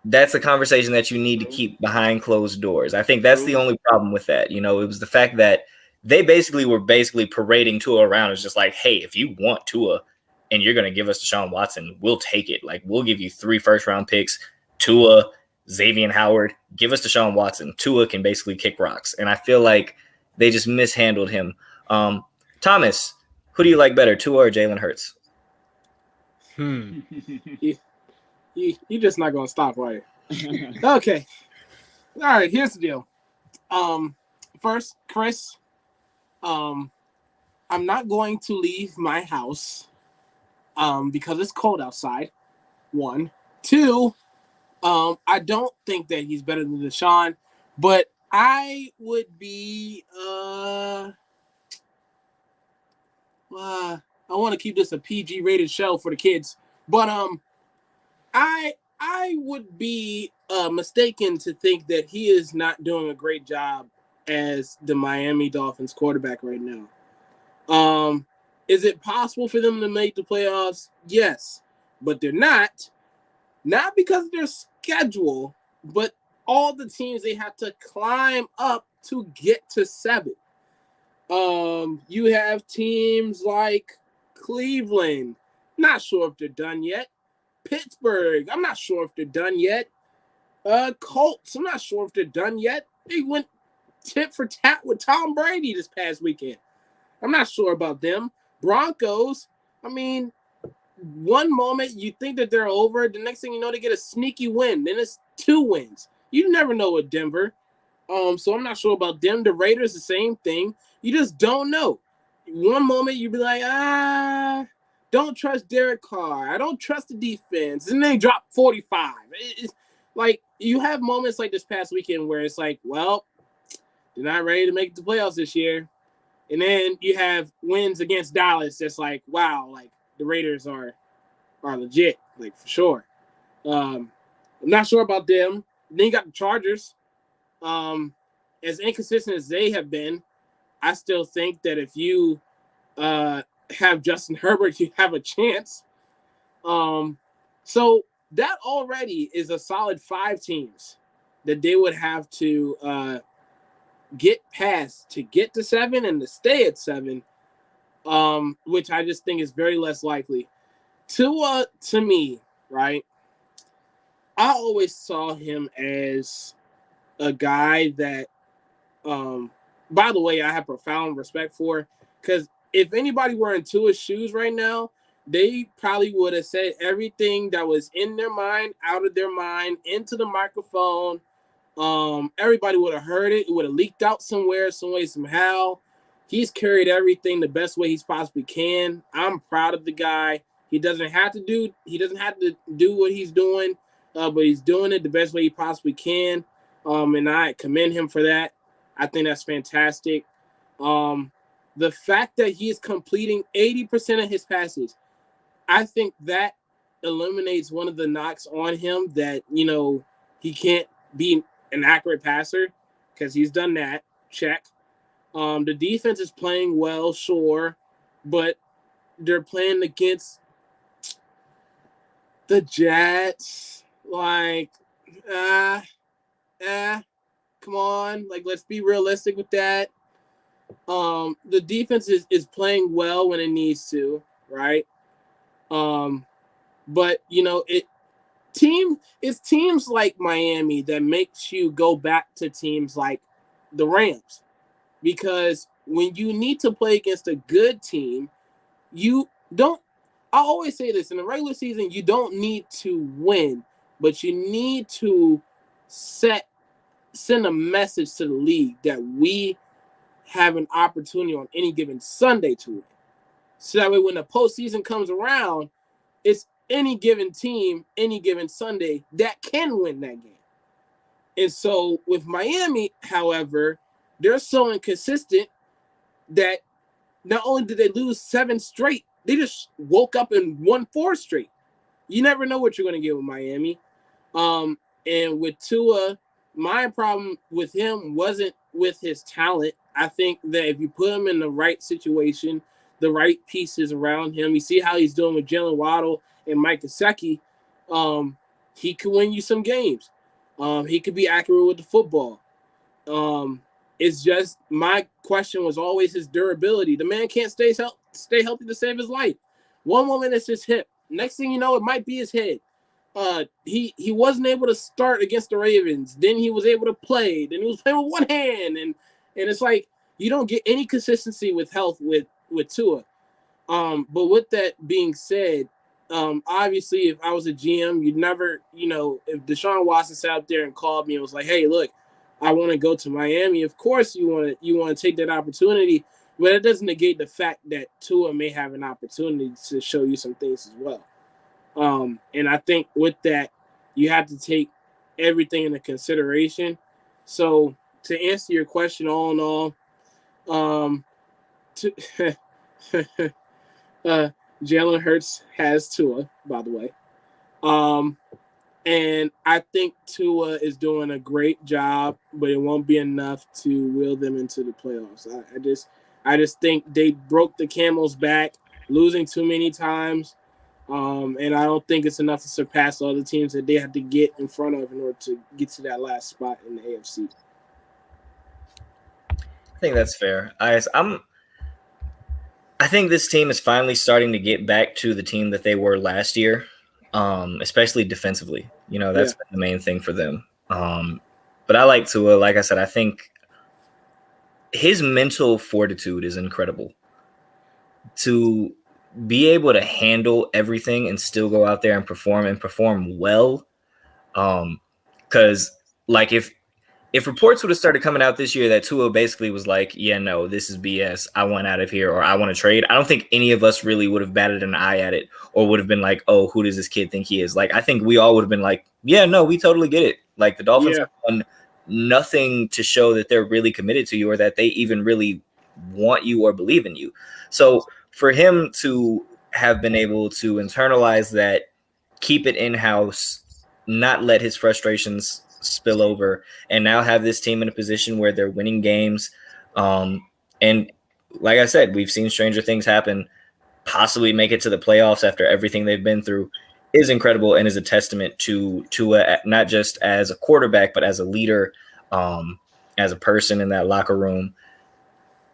That's a conversation that you need to keep behind closed doors. I think that's the only problem with that. It was the fact that they were parading Tua around. It's just like, hey, if you want Tua and you're going to give us Deshaun Watson, we'll take it. Like, we'll give you 3 first-round picks, Tua, Xavier Howard, give us Deshaun Watson. Tua can basically kick rocks. And I feel like they just mishandled him. Thomas, who do you like better, Tua or Jalen Hurts? You're just not going to stop, are you? Okay. All right, here's the deal. First, Chris, I'm not going to leave my house because it's cold outside, 1. 2, I don't think that he's better than Deshaun, but I would be I want to keep this a PG-rated show for the kids, but I would be mistaken to think that he is not doing a great job as the Miami Dolphins quarterback right now. Is it possible for them to make the playoffs? Yes, but they're not because of their schedule, but all the teams they have to climb up to get to 7. You have teams like Cleveland, not sure if they're done yet. Pittsburgh, I'm not sure if they're done yet. Colts, I'm not sure if they're done yet. They went tit for tat with Tom Brady this past weekend. I'm not sure about them. Broncos, one moment you think that they're over, the next thing you know, they get a sneaky win. Then it's 2 wins. You never know with Denver. So I'm not sure about them. The Raiders, the same thing. You just don't know. One moment you'd be like, don't trust Derek Carr. I don't trust the defense. And then they drop 45. It's like you have moments like this past weekend where it's like, well, they're not ready to make the playoffs this year. And then you have wins against Dallas that's like, wow, like the Raiders are legit, like for sure. I'm not sure about them. Then you got the Chargers. As inconsistent as they have been, I still think that if you have Justin Herbert, you have a chance. So that already is a solid 5 teams that they would have to get past to get to 7 and to stay at 7, which I just think is very less likely. To me, right? I always saw him as a guy that, by the way, I have profound respect for, because if anybody were in Tua's shoes right now, they probably would have said everything that was in their mind, out of their mind, into the microphone. Everybody would have heard it. It would have leaked out somewhere, some way, somehow. He's carried everything the best way he's possibly can. I'm proud of the guy. He doesn't have to do what he's doing, but he's doing it the best way he possibly can. And I commend him for that. I think that's fantastic. The fact that he is completing 80% of his passes, I think that eliminates one of the knocks on him that, he can't be an accurate passer, because he's done that. Check. The defense is playing well, sure, but they're playing against the Jets. Like, come on. Like, let's be realistic with that. The defense is playing well when it needs to, right? But it's teams like Miami that makes you go back to teams like the Rams, because when you need to play against a good team, you don't. I always say this, in the regular season, you don't need to win, but you need to send a message to the league that we have an opportunity on any given Sunday to win. So that way when the postseason comes around, it's any given team, any given Sunday that can win that game. And so with Miami, however, they're so inconsistent that not only did they lose 7 straight, they just woke up and won 4 straight. You never know what you're going to get with Miami. And with Tua, my problem with him wasn't with his talent. I think that if you put him in the right situation, the right pieces around him, you see how he's doing with Jalen Waddle and Mike Gesicki, he could win you some games. He could be accurate with the football. It's just, my question was always his durability. The man can't stay healthy to save his life. One moment it's his hip. Next thing you know, it might be his head. He wasn't able to start against the Ravens. Then he was able to play. Then he was playing with one hand. And it's like, you don't get any consistency with health with Tua. But with that being said, obviously, if I was a GM, you'd never, if Deshaun Watson sat out there and called me and was like, hey, look, I want to go to Miami. Of course you want to take that opportunity, but it doesn't negate the fact that Tua may have an opportunity to show you some things as well. And I think with that, you have to take everything into consideration. So to answer your question, all in all, Jalen Hurts has Tua, by the way. And I think Tua is doing a great job, but it won't be enough to wheel them into the playoffs. I just think they broke the camel's back, losing too many times. And I don't think it's enough to surpass all the teams that they have to get in front of in order to get to that last spot in the AFC. I think that's fair. I think this team is finally starting to get back to the team that they were last year, especially defensively. That's been the main thing for them. But I like Tua. Like I said, I think his mental fortitude is incredible. To be able to handle everything and still go out there and perform well. Because like if if reports would have started coming out this year that Tua basically was like, yeah, no, this is BS. I want out of here, or I want to trade. I don't think any of us really would have batted an eye at it or would have been like, oh, who does this kid think he is? Like, I think we all would have been like, yeah, no, we totally get it. Like, the Dolphins have done nothing to show that they're really committed to you or that they even really want you or believe in you. So for him to have been able to internalize that, keep it in-house, not let his frustrations spill over, and now have this team in a position where they're winning games. And like I said, we've seen stranger things happen, possibly make it to the playoffs after everything they've been through, is incredible and is a testament to not just as a quarterback, but as a leader, as a person in that locker room.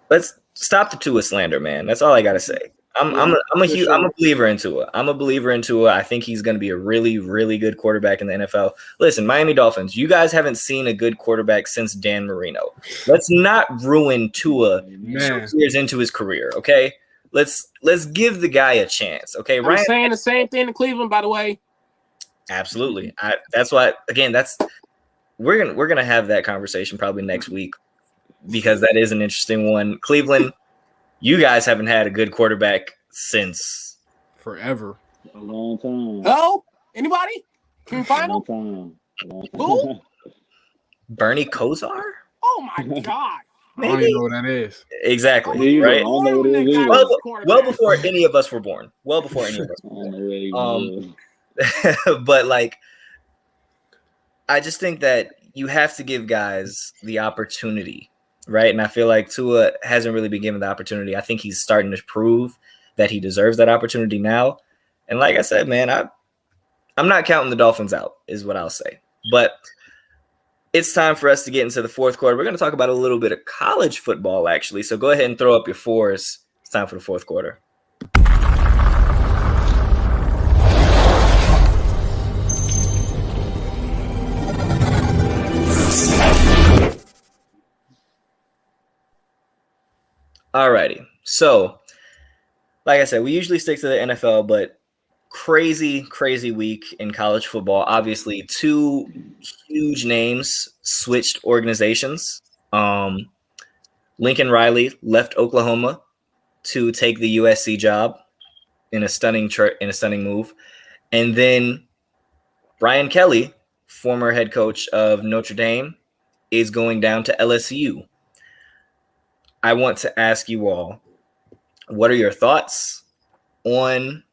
Let's stop the Tua slander, man. That's all I got to say. I'm a believer in Tua. I'm a believer in Tua. I think he's going to be a really, really good quarterback in the NFL. Listen, Miami Dolphins, you guys haven't seen a good quarterback since Dan Marino. Let's not ruin Tua 6 years into his career, okay? Let's give the guy a chance, okay? I'm saying the same thing to Cleveland, by the way. Absolutely. That's why, again, we're gonna have that conversation probably next week because that is an interesting one. Cleveland, you guys haven't had a good quarterback since forever. A long time. Oh, anybody? Can we find him? Who? Bernie Kosar? Oh my God. Maybe. I don't even know what that is. Exactly. Right. Well before any of us were born. Well before any of us were born. But like, I just think that you have to give guys the opportunity. Right. And I feel like Tua hasn't really been given the opportunity. I think he's starting to prove that he deserves that opportunity now. And like I said, man, I'm not counting the Dolphins out, is what I'll say. But it's time for us to get into the fourth quarter. We're going to talk about a little bit of college football, actually. So go ahead and throw up your fours. It's time for the fourth quarter. Alrighty, so like I said, we usually stick to the NFL, but crazy week in college football. Obviously, two huge names switched organizations. Lincoln Riley left Oklahoma to take the USC job in a stunning move, and then Brian Kelly, former head coach of Notre Dame, is going down to LSU. I want to ask you all, what are your thoughts on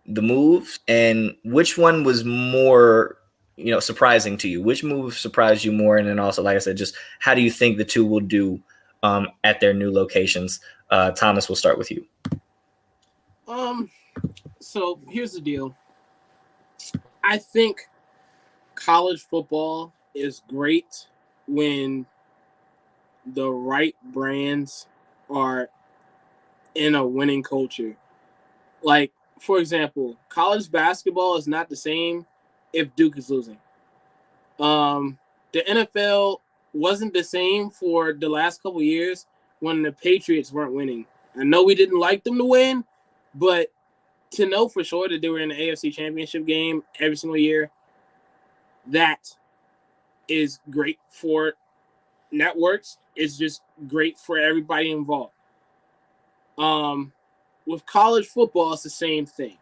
the move and which one was more, surprising to you? Which move surprised you more? And then also, like I said, just how do you think the two will do at their new locations? Thomas, we'll start with you. So here's the deal. I think college football is great when the right brands are in a winning culture. Like, for example, college basketball is not the same if Duke is losing. The NFL wasn't the same for the last couple of years when the Patriots weren't winning. I know we didn't like them to win, but to know for sure that they were in the AFC Championship game every single year, that is great for networks. It's just great for everybody involved. With college football, it's the same thing.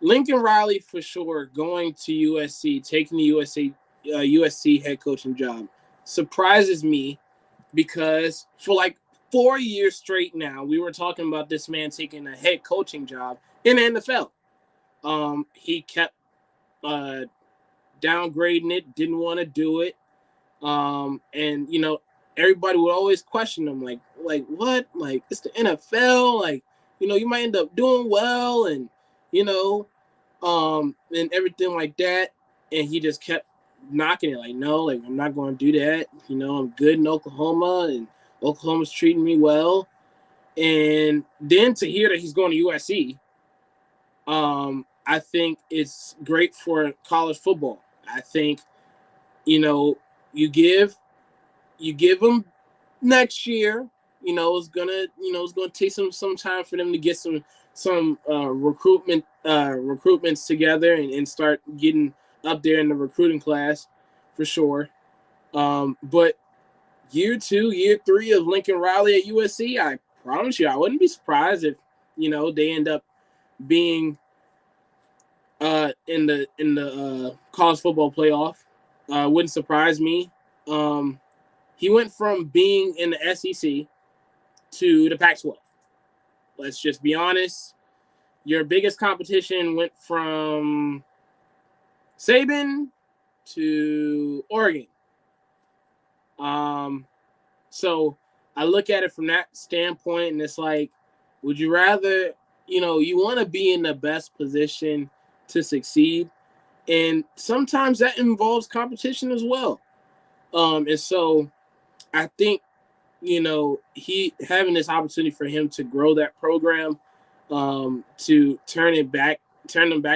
Lincoln Riley, for sure, going to USC, taking the USC head coaching job, surprises me because for like 4 years straight now, we were talking about this man taking a head coaching job in the NFL. He kept downgrading it, didn't want to do it. And everybody would always question him, like what? Like, it's the NFL, like, you might end up doing well and and everything like that. And he just kept knocking it, like, no, like, I'm not going to do that. I'm good in Oklahoma and Oklahoma's treating me well. And then to hear that he's going to USC, I think it's great for college football. I think, you give them next year, it's gonna take some time for them to get some recruitments together and start getting up there in the recruiting class for sure. But year 2, year 3 of Lincoln Riley at USC, I promise you, I wouldn't be surprised if they end up being in the college football playoff. Wouldn't surprise me. He went from being in the SEC to the Pac-12. Let's just be honest. Your biggest competition went from Saban to Oregon. So I look at it from that standpoint, and it's like, would you rather, you want to be in the best position to succeed, and sometimes that involves competition as well. And so I think, he having this opportunity for him to grow that program, to turn them back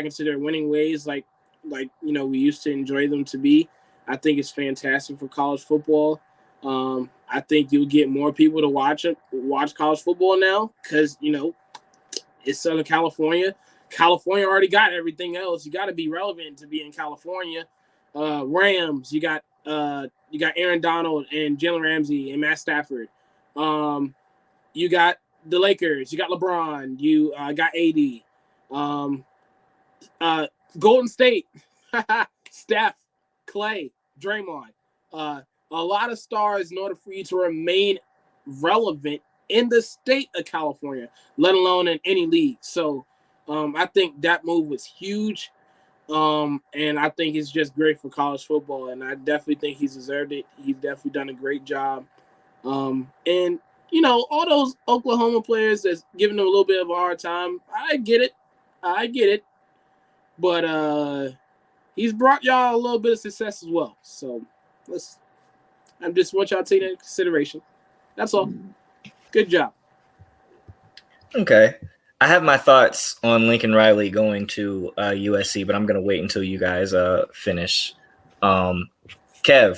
into their winning ways, like we used to enjoy them to be. I think it's fantastic for college football. I think you'll get more people to watch college football now because it's Southern California. California already got everything else. You got to be relevant to be in California. Rams, you got Aaron Donald and Jalen Ramsey and Matt Stafford. You got the Lakers. You got LeBron. You got AD. Golden State. Steph, Clay, Draymond. A lot of stars in order for you to remain relevant in the state of California, let alone in any league. So I think that move was huge. And I think it's just great for college football. And I definitely think he's deserved it. He's definitely done a great job. And, all those Oklahoma players that's giving them a little bit of a hard time, I get it. But he's brought y'all a little bit of success as well. So I just want y'all to take that into consideration. That's all. Good job. Okay. I have my thoughts on Lincoln Riley going to USC, but I'm going to wait until you guys finish. Kev,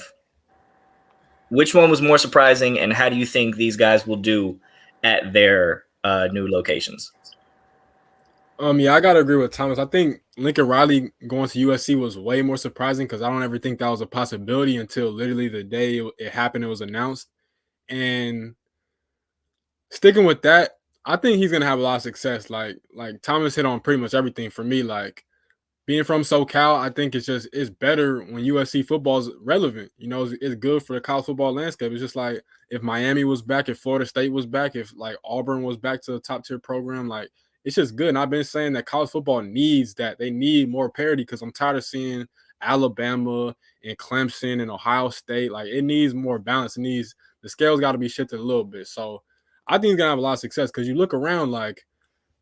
which one was more surprising, and how do you think these guys will do at their new locations? Yeah, I gotta agree with Thomas. I think Lincoln Riley going to USC was way more surprising because I don't ever think that was a possibility until literally the day it happened, it was announced. And sticking with that, I think he's gonna have a lot of success. Like Thomas hit on pretty much everything for me. Like being from SoCal, I think it's better when USC football is relevant. It's good for the college football landscape. It's just like if Miami was back, if Florida State was back, if like Auburn was back to a top tier program, like it's just good. And I've been saying that college football needs that. They need more parity because I'm tired of seeing Alabama and Clemson and Ohio State. Like it needs more balance. The scale's got to be shifted a little bit. So I think he's gonna have a lot of success because you look around, like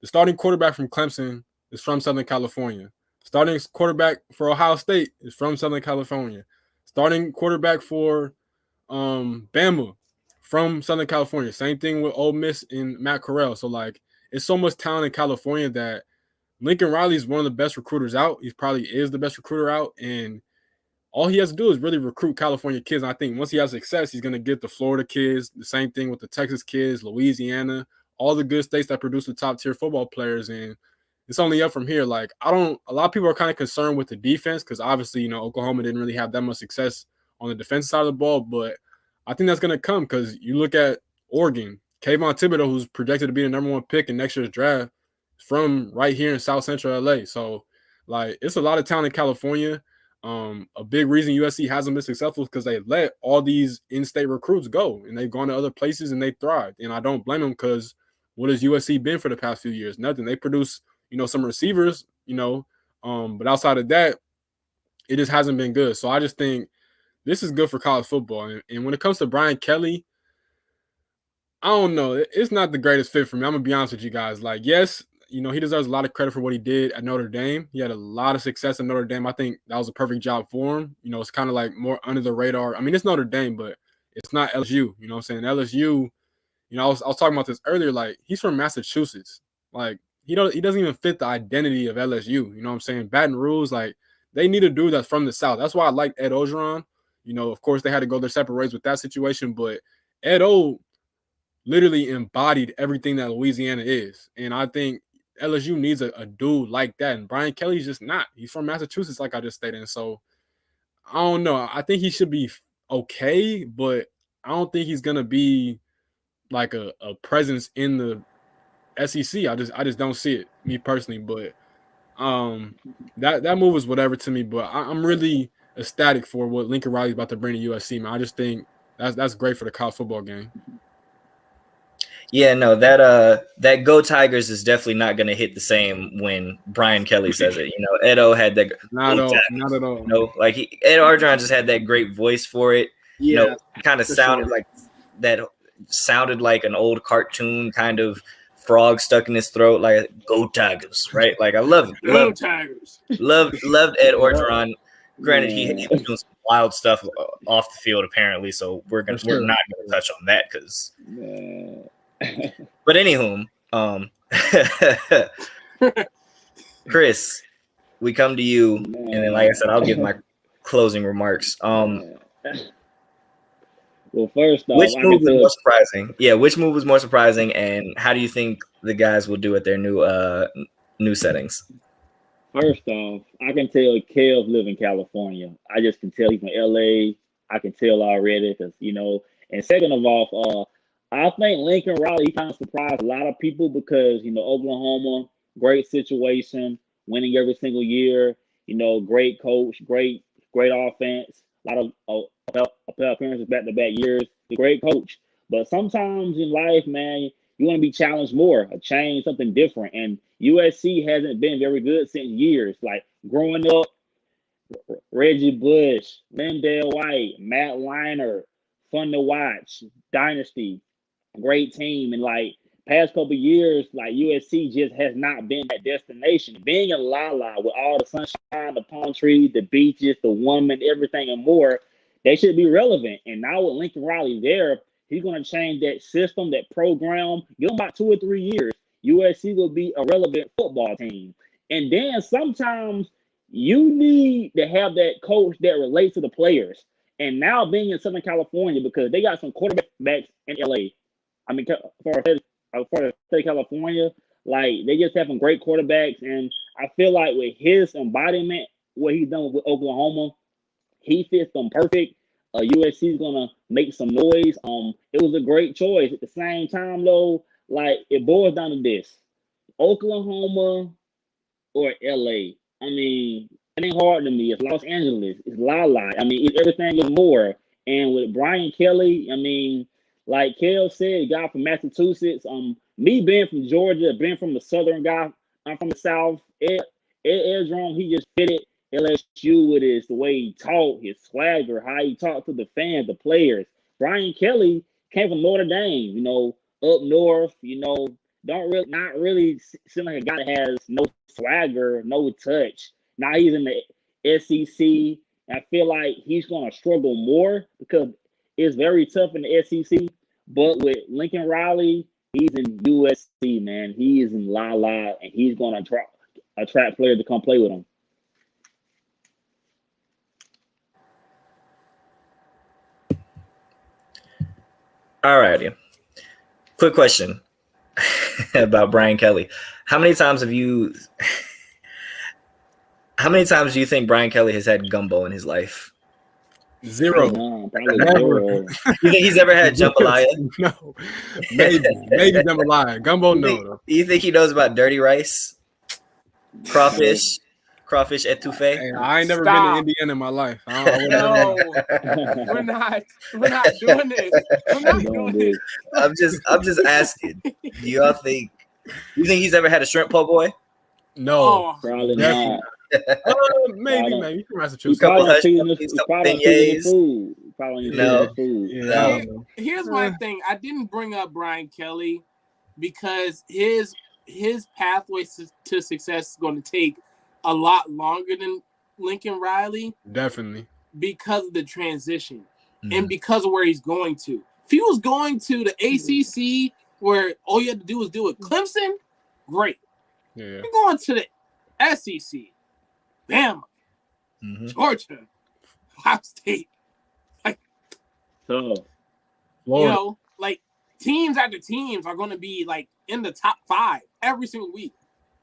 the starting quarterback from Clemson is from Southern California. Starting quarterback for Ohio State is from Southern California. Starting quarterback for Bama from Southern California. Same thing with Ole Miss and Matt Corral. So like it's so much talent in California that Lincoln Riley is one of the best recruiters out. He probably is the best recruiter out, and all he has to do is really recruit California kids. And I think once he has success, he's going to get the Florida kids, the same thing with the Texas kids, Louisiana, all the good states that produce the top tier football players. And it's only up from here. Like a lot of people are kind of concerned with the defense because obviously, Oklahoma didn't really have that much success on the defensive side of the ball, but I think that's going to come because you look at Oregon, Kayvon Thibodeau, who's projected to be the number 1 pick in next year's draft, is from right here in South Central LA. So like it's a lot of talent in California. A big reason USC hasn't been successful is because they let all these in-state recruits go and they've gone to other places and they thrived. And I don't blame them because what has USC been for the past few years? Nothing. They produce, some receivers, but outside of that, it just hasn't been good. So I just think this is good for college football. And when it comes to Brian Kelly, I don't know. It's not the greatest fit for me. I'm going to be honest with you guys. Like, yes, he deserves a lot of credit for what he did at Notre Dame. He had a lot of success at Notre Dame. I think that was a perfect job for him. It's kind of like more under the radar. I mean, it's Notre Dame, but it's not LSU. You know what I'm saying? LSU, I was talking about this earlier. Like, he's from Massachusetts. Like, he doesn't even fit the identity of LSU. You know what I'm saying? Baton Rouge, like, they need a dude that's from the South. That's why I like Ed Ogeron. Of course, they had to go their separate ways with that situation, but Ed O literally embodied everything that Louisiana is. And I think LSU needs a dude like that. And Brian Kelly's just not. He's from Massachusetts, like I just stated. And so I don't know. I think he should be okay, but I don't think he's gonna be like a presence in the SEC. I just don't see it, me personally. But that move is whatever to me. But I'm really ecstatic for what Lincoln Riley's about to bring to USC, man. I just think that's great for the college football game. Yeah, no, that Go Tigers is definitely not going to hit the same when Brian Kelly says it. You know, Edo had that. Not at all. No, like Ed Orgeron just had that great voice for it. Yeah, you know, kind of sounded sure. like that. Sounded like an old cartoon kind of frog stuck in his throat, like Go Tigers, right? Like I love it. Go Tigers. Loved Ed Orgeron. Granted, he was doing some wild stuff off the field apparently, so we're not gonna touch on that because. But anywho, Chris, we come to you, and then like I said, I'll give my closing remarks. Well, first off, which move was more surprising? Yeah, which move was more surprising, and how do you think the guys will do at their new settings? First off, I can tell Kev live in California. I just can tell he's from LA. I can tell already because And second of all, I think Lincoln Riley, he kind of surprised a lot of people because, Oklahoma, great situation, winning every single year, great coach, great offense, a lot of appearances back-to-back years, a great coach. But sometimes in life, man, you want to be challenged more, a change, something different. And USC hasn't been very good since years. Like growing up, Reggie Bush, Lindell White, Matt Weiner, fun to watch, Dynasty. Great team, and like past couple years, like USC just has not been that destination. Being in La with all the sunshine, the palm trees, the beaches, the woman, everything and more, they should be relevant. And now with Lincoln Riley there, he's going to change that system, that program. Give them about 2 or 3 years, USC will be a relevant football team. And then sometimes you need to have that coach that relates to the players. And now being in Southern California, because they got some quarterbacks in LA. I mean, for state California, like they just have some great quarterbacks, and I feel like with his embodiment, what he's done with Oklahoma, he fits them perfect. USC is gonna make some noise. It was a great choice. At the same time, though, like it boils down to this: Oklahoma or LA. I mean, it ain't hard to me. It's Los Angeles. It's La. I mean, everything is more. And with Brian Kelly, I mean. Like Kel said, guy from Massachusetts. Me being from Georgia, being from the southern guy, I'm from the South. Ed Orgeron, he just fitted LSU with the way he talked, his swagger, how he talked to the fans, the players. Brian Kelly came from Notre Dame, up north, not really seem like a guy that has no swagger, no touch. Now he's in the SEC. And I feel like he's gonna struggle more because it's very tough in the SEC, but with Lincoln Riley, he's in USC, man. He is in La, and he's going to attract players to come play with him. All righty. Quick question about Brian Kelly. How many times do you think Brian Kelly has had gumbo in his life? Zero. You think he's ever had jambalaya? No. Maybe jambalaya. Gumbo, no. You think he knows about dirty rice? Crawfish etouffee? Hey, I ain't never been to Indiana in my life. No, we're not doing this. We're not doing this. I'm just asking. Do y'all think he's ever had a shrimp po' boy? No. Probably not. Maybe from Massachusetts. Here's my thing. I didn't bring up Brian Kelly because his pathway to success is going to take a lot longer than Lincoln Riley. Definitely. Because of the transition and because of where he's going to. If he was going to the ACC where all you had to do was do it Clemson, great. Yeah. You're going to the SEC. Bama, Georgia, Ohio State, like, like teams after teams are going to be like in the top 5 every single week.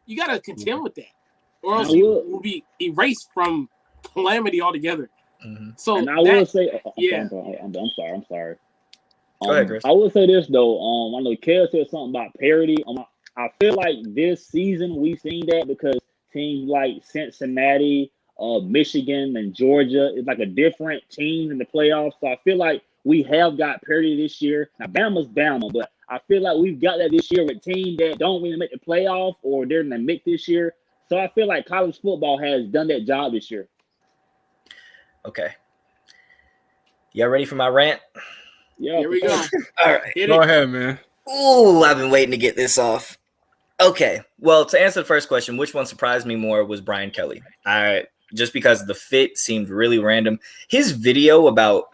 You got to contend with that, or else you will be erased from calamity altogether. Mhm. So And I will say, yeah. I'm sorry. Go ahead, Chris. I will say this though. I know Kev said something about parity. I feel like this season we've seen that because teams like Cincinnati, Michigan, and Georgia is like a different team in the playoffs. So I feel like we have got parity this year. Now Bama's Bama, but I feel like we've got that this year with teams that don't really make the playoff or they're in the mix this year. So I feel like college football has done that job this year. Okay. Y'all ready for my rant? Yeah, Here we go. All right. Go ahead, man. Ooh, I've been waiting to get this off. Okay. Well, to answer the first question, which one surprised me more was Brian Kelly. Just because the fit seemed really random. His video about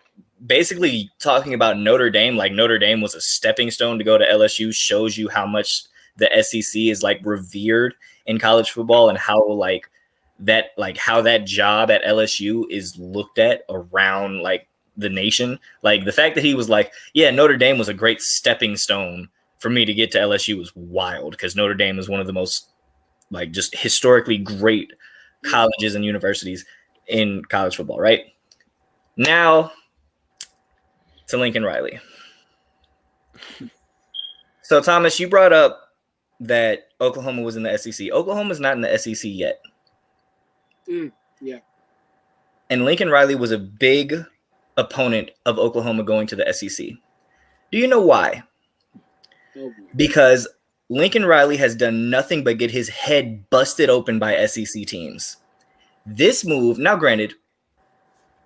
basically talking about Notre Dame, like Notre Dame was a stepping stone to go to LSU, shows you how much the SEC is like revered in college football and how how that job at LSU is looked at around like the nation. Like the fact that he was like, yeah, Notre Dame was a great stepping stone for me to get to LSU was wild because Notre Dame is one of the most like just historically great colleges and universities in college football, right? Now to Lincoln Riley. So Thomas, you brought up that Oklahoma was in the SEC. Oklahoma's not in the SEC yet. Yeah. And Lincoln Riley was a big opponent of Oklahoma going to the SEC. Do you know why? Because Lincoln Riley has done nothing but get his head busted open by SEC teams. This move, now granted,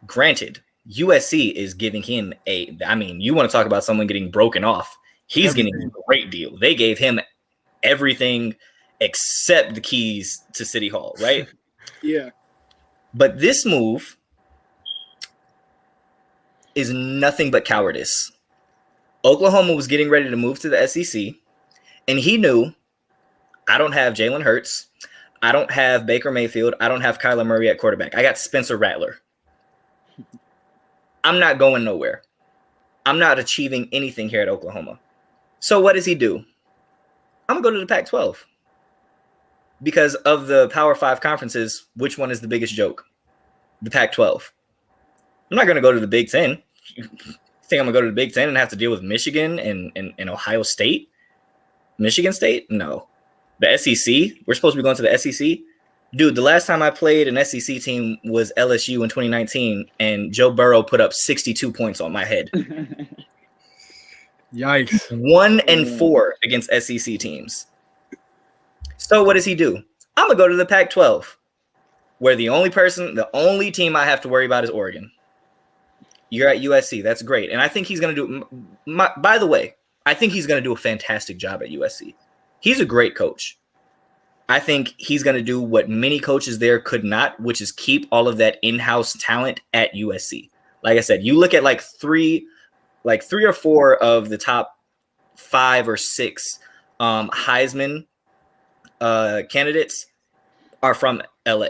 USC is giving him you want to talk about someone getting broken off. He's getting a great deal. They gave him everything except the keys to City Hall, right? Yeah. But this move is nothing but cowardice. Oklahoma was getting ready to move to the SEC, and he knew, I don't have Jalen Hurts, I don't have Baker Mayfield, I don't have Kyler Murray at quarterback. I got Spencer Rattler. I'm not going nowhere. I'm not achieving anything here at Oklahoma. So what does he do? I'm going to go to the Pac-12. Because of the Power 5 conferences, which one is the biggest joke? The Pac-12. I'm not going to go to the Big Ten. You think I'm going to go to the Big Ten and have to deal with Michigan and Ohio State? Michigan State? No. The SEC? We're supposed to be going to the SEC? Dude, the last time I played an SEC team was LSU in 2019, and Joe Burrow put up 62 points on my head. Yikes. 1-4 against SEC teams. So what does he do? I'm going to go to the Pac-12, where the only team I have to worry about is Oregon. You're at USC. That's great. And I think he's going to do – by the way, I think he's going to do a fantastic job at USC. He's a great coach. I think he's going to do what many coaches there could not, which is keep all of that in-house talent at USC. Like I said, you look at like three or four of the top 5 or 6 Heisman candidates are from LA.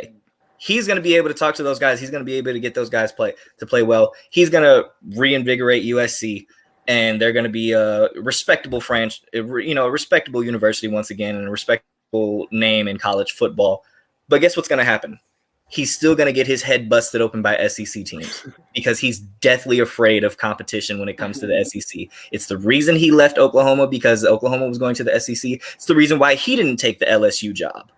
He's going to be able to talk to those guys. He's going to be able to get those guys to play well. He's going to reinvigorate USC, and they're going to be a respectable a respectable university once again, and a respectable name in college football. But guess what's going to happen? He's still going to get his head busted open by SEC teams because he's deathly afraid of competition when it comes to the SEC. It's the reason he left Oklahoma, because Oklahoma was going to the SEC. It's the reason why he didn't take the LSU job,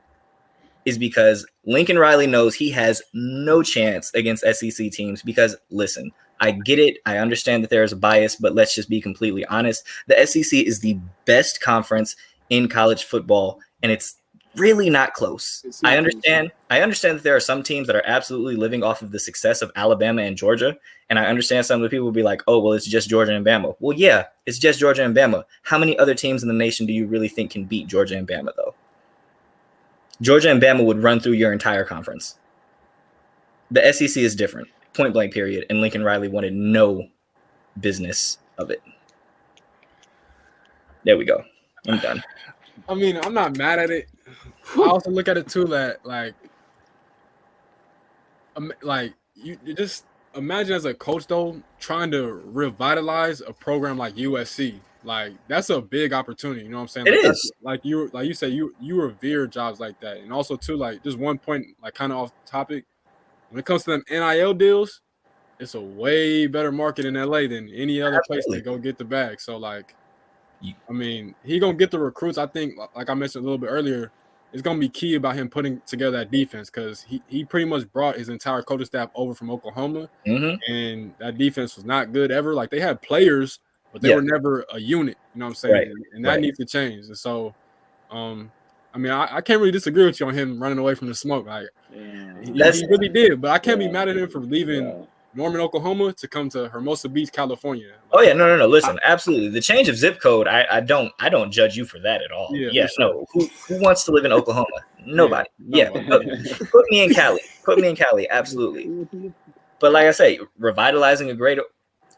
is because Lincoln Riley knows he has no chance against SEC teams. Because listen, I get it. I understand that there is a bias, but let's just be completely honest. The SEC is the best conference in college football, and it's really not close. I understand that there are some teams that are absolutely living off of the success of Alabama and Georgia. And I understand some of the people will be like, oh, well, it's just Georgia and Bama. Well, yeah, it's just Georgia and Bama. How many other teams in the nation do you really think can beat Georgia and Bama, though? Georgia and Bama would run through your entire conference. The SEC is different, point blank period. And Lincoln Riley wanted no business of it. There we go. I'm done. I mean, I'm not mad at it. I also look at it too that you just imagine as a coach though trying to revitalize a program like USC. Like that's a big opportunity. You know what I'm saying? It like, is. Like you said, you revere jobs like that, and also too like just one point like kind of off topic when it comes to them NIL deals. it's a way better market in LA than any other place Absolutely. to go get the bag. So like, You- I mean, he gonna get the recruits. I think, like I mentioned a little bit earlier, it's gonna be key about him putting together that defense because he pretty much brought his entire coaching staff over from Oklahoma, Mhm. and that defense was not good ever. Like they had players, but they Yeah. were never a unit. You know what I'm saying? Right. And that Right. needs to change. And so, I mean, I can't really disagree with you on him running away from the smoke. Like he really did, but I can't be mad at him for leaving Norman, Oklahoma to come to Hermosa Beach, California. Oh yeah, no. Listen, absolutely. The change of zip code, I don't judge you for that at all. Yeah, for sure. No. Who wants to live in Oklahoma? Nobody. Yeah, Put me in Cali. Put me in Cali. Absolutely. But like I say, revitalizing a great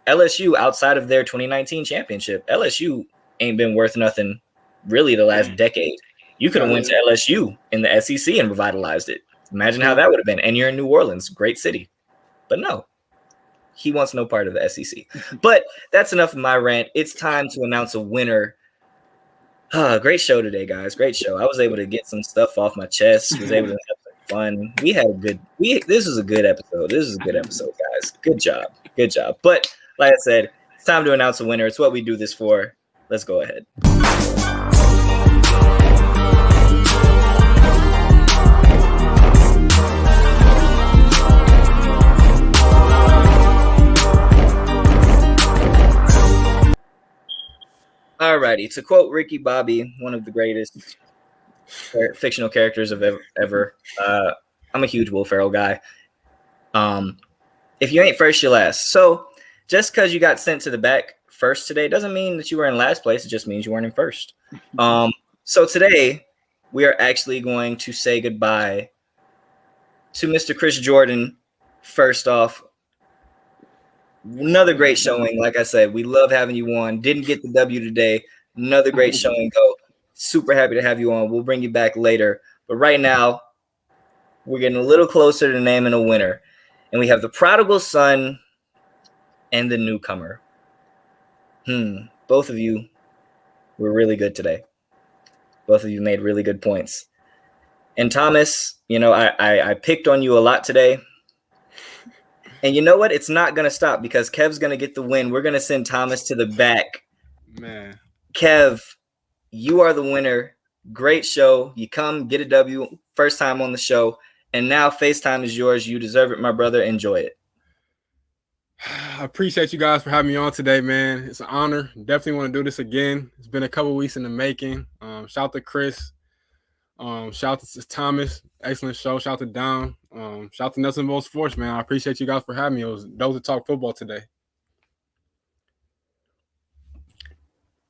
LSU outside of their 2019 championship. LSU ain't been worth nothing really the last decade. You could have went to LSU in the SEC and revitalized it. Imagine how that would have been. And you're in New Orleans, great city. But no, he wants no part of the SEC. But that's enough of my rant. It's time to announce a winner. Great show today, guys. Great show. I was able to get some stuff off my chest. Was able to have some fun. We had a good. This was a good episode. This is a good episode, guys. Good job. Good job. But like I said, it's time to announce a winner. It's what we do this for. Let's go ahead. Alrighty, to quote Ricky Bobby, one of the greatest fictional characters of ever. I'm a huge Will Ferrell guy. If you ain't first, you're last. So just because you got sent to the back first today doesn't mean that you were in last place. It just means you weren't in first. So today we are actually going to say goodbye to Mr. Chris Jordan. First off, another great showing. Like I said, we love having you on. Didn't get the W today. Another great showing, though. Super happy to have you on. We'll bring you back later. But right now, we're getting a little closer to naming a winner. And we have the prodigal son and the newcomer. Both of you were really good today. Both of you made really good points. And Thomas, you know, I picked on you a lot today. And you know what? It's not going to stop because Kev's going to get the win. We're going to send Thomas to the back. Man. Kev, you are the winner. Great show. You come, get a W, first time on the show. And now FaceTime is yours. You deserve it, my brother. Enjoy it. I appreciate you guys for having me on today, man. It's an honor. Definitely want to do this again. It's been a couple weeks in the making. Shout out to Chris. Shout out to Thomas. Excellent show. Shout out to Don. Shout out to Nelson Bowl Sports, man. I appreciate you guys for having me. It was dope to talk football today.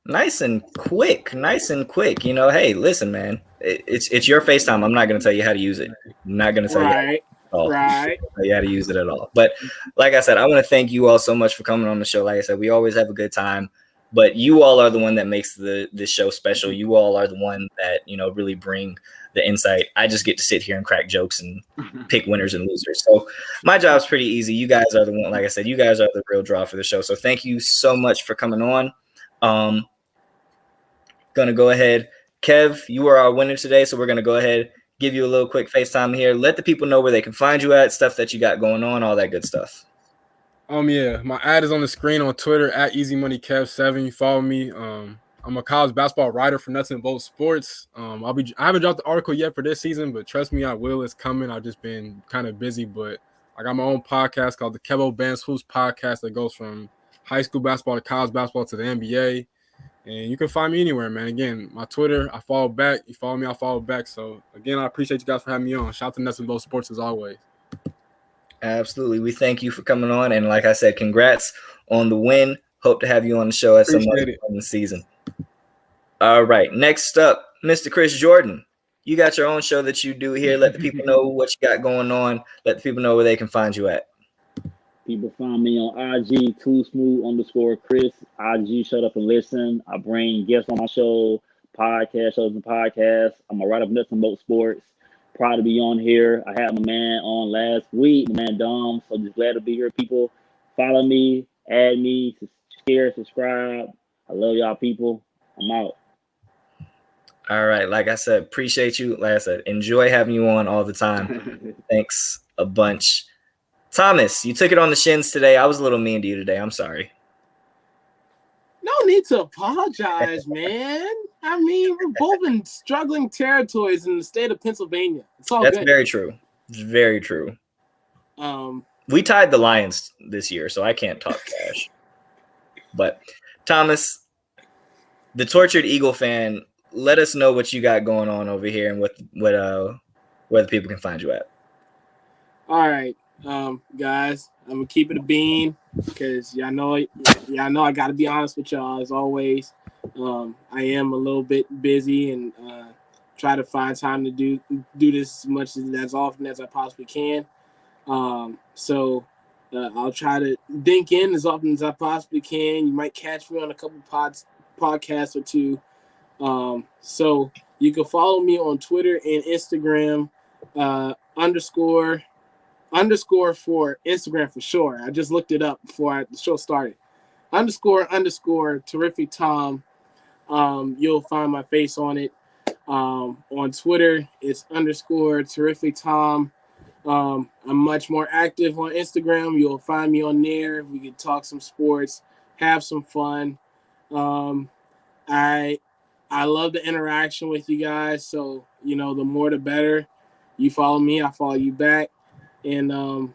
Nice and quick. You know, hey, listen, man. It's your FaceTime. I'm not going to tell you how to use it. I'm not going to tell you how to use it at all. But like I said, I want to thank you all so much for coming on the show. Like I said, we always have a good time. But you all are the one that makes this show special. You all are the one that, you know, really bring the insight. I just get to sit here and crack jokes and pick winners and losers. So my job's pretty easy. You guys are the one, like I said, you guys are the real draw for the show. So thank you so much for coming on. Gonna go ahead. Kev, you are our winner today. So we're going to go ahead, give you a little quick FaceTime here. Let the people know where they can find you at, stuff that you got going on, all that good stuff. Yeah, my ad is on the screen on Twitter at EasyMoneyKev7. You follow me. I'm a college basketball writer for Nuts and Bolts Sports. I haven't dropped the article yet for this season, but trust me, I will. It's coming. I've just been kind of busy, but I got my own podcast called the Kevo Bands Hoops Podcast that goes from high school basketball to college basketball to the NBA. And you can find me anywhere, man. Again, my Twitter, I follow back. You follow me, I follow back. So again, I appreciate you guys for having me on. Shout out to Nuts and Bolts Sports as always. Absolutely. We thank you for coming on. And like I said, congrats on the win. Hope to have you on the show at some point in the season. All right. Next up, Mr. Chris Jordan. You got your own show that you do here. Let the people know what you got going on. Let the people know where they can find you at. People find me on IG, @TooSmooth_Chris. IG, shut up and listen. I bring guests on my show, shows and podcasts. I'm a writer of Nuts and Boat Sports. Proud to be on here. I had my man on last week, my man Dom. So just glad to be here. People, follow me, add me, share, subscribe. I love y'all people. I'm out. All right. Like I said, appreciate you. Like I said, enjoy having you on all the time. Thanks a bunch. Thomas, you took it on the shins today. I was a little mean to you today. I'm sorry. No need to apologize, man. I mean, we're both in struggling territories in the state of Pennsylvania. It's all That's good. very true. It's very true. We tied the Lions this year, so I can't talk trash. But Thomas, the tortured Eagle fan, let us know what you got going on over here and where the people can find you at. All right, guys, I'm gonna keep it a bean because y'all know I gotta be honest with y'all as always. I am a little bit busy and try to find time to do this as often as I possibly can. So I'll try to dink in as often as I possibly can. You might catch me on a couple podcasts or two. So you can follow me on Twitter and Instagram, underscore for Instagram for sure. I just looked it up before the show started. Underscore terrific Tom. You'll find my face on it. On Twitter, it's underscore terrific Tom. I'm much more active on Instagram. You'll find me on there. We can talk some sports, have some fun. I love the interaction with you guys. So, the more the better. You follow me, I follow you back. And, I'll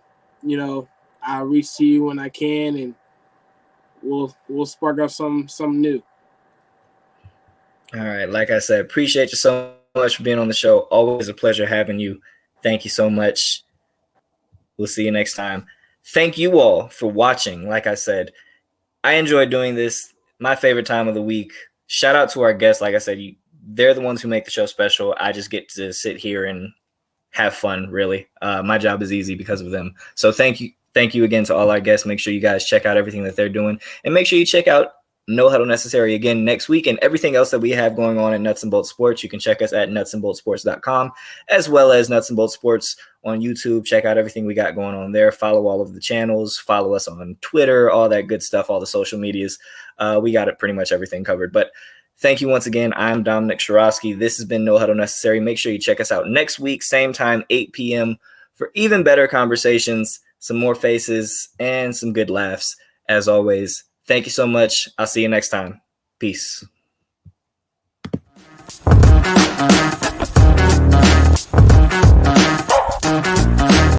reach to you when I can, and we'll spark up some new. All right. Like I said, appreciate you so much for being on the show. Always a pleasure having you. Thank you so much. We'll see you next time. Thank you all for watching. Like I said, I enjoy doing this. My favorite time of the week. Shout out to our guests. Like I said, they're the ones who make the show special. I just get to sit here and have fun, really. My job is easy because of them. So thank you. Thank you again to all our guests. Make sure you guys check out everything that they're doing. And make sure you check out No Huddle Necessary again next week, and everything else that we have going on at Nuts and Bolts Sports. You can check us at nutsandboltsports.com, as well as Nuts and Bolts Sports on YouTube. Check out everything we got going on there. Follow all of the channels. Follow us on Twitter, all that good stuff, all the social medias. We got it pretty much everything covered. But thank you once again. I'm Dominic Choroski. This has been No Huddle Necessary. Make sure you check us out next week, same time, 8 p.m. for even better conversations, some more faces, and some good laughs. As always, thank you so much. I'll see you next time. Peace.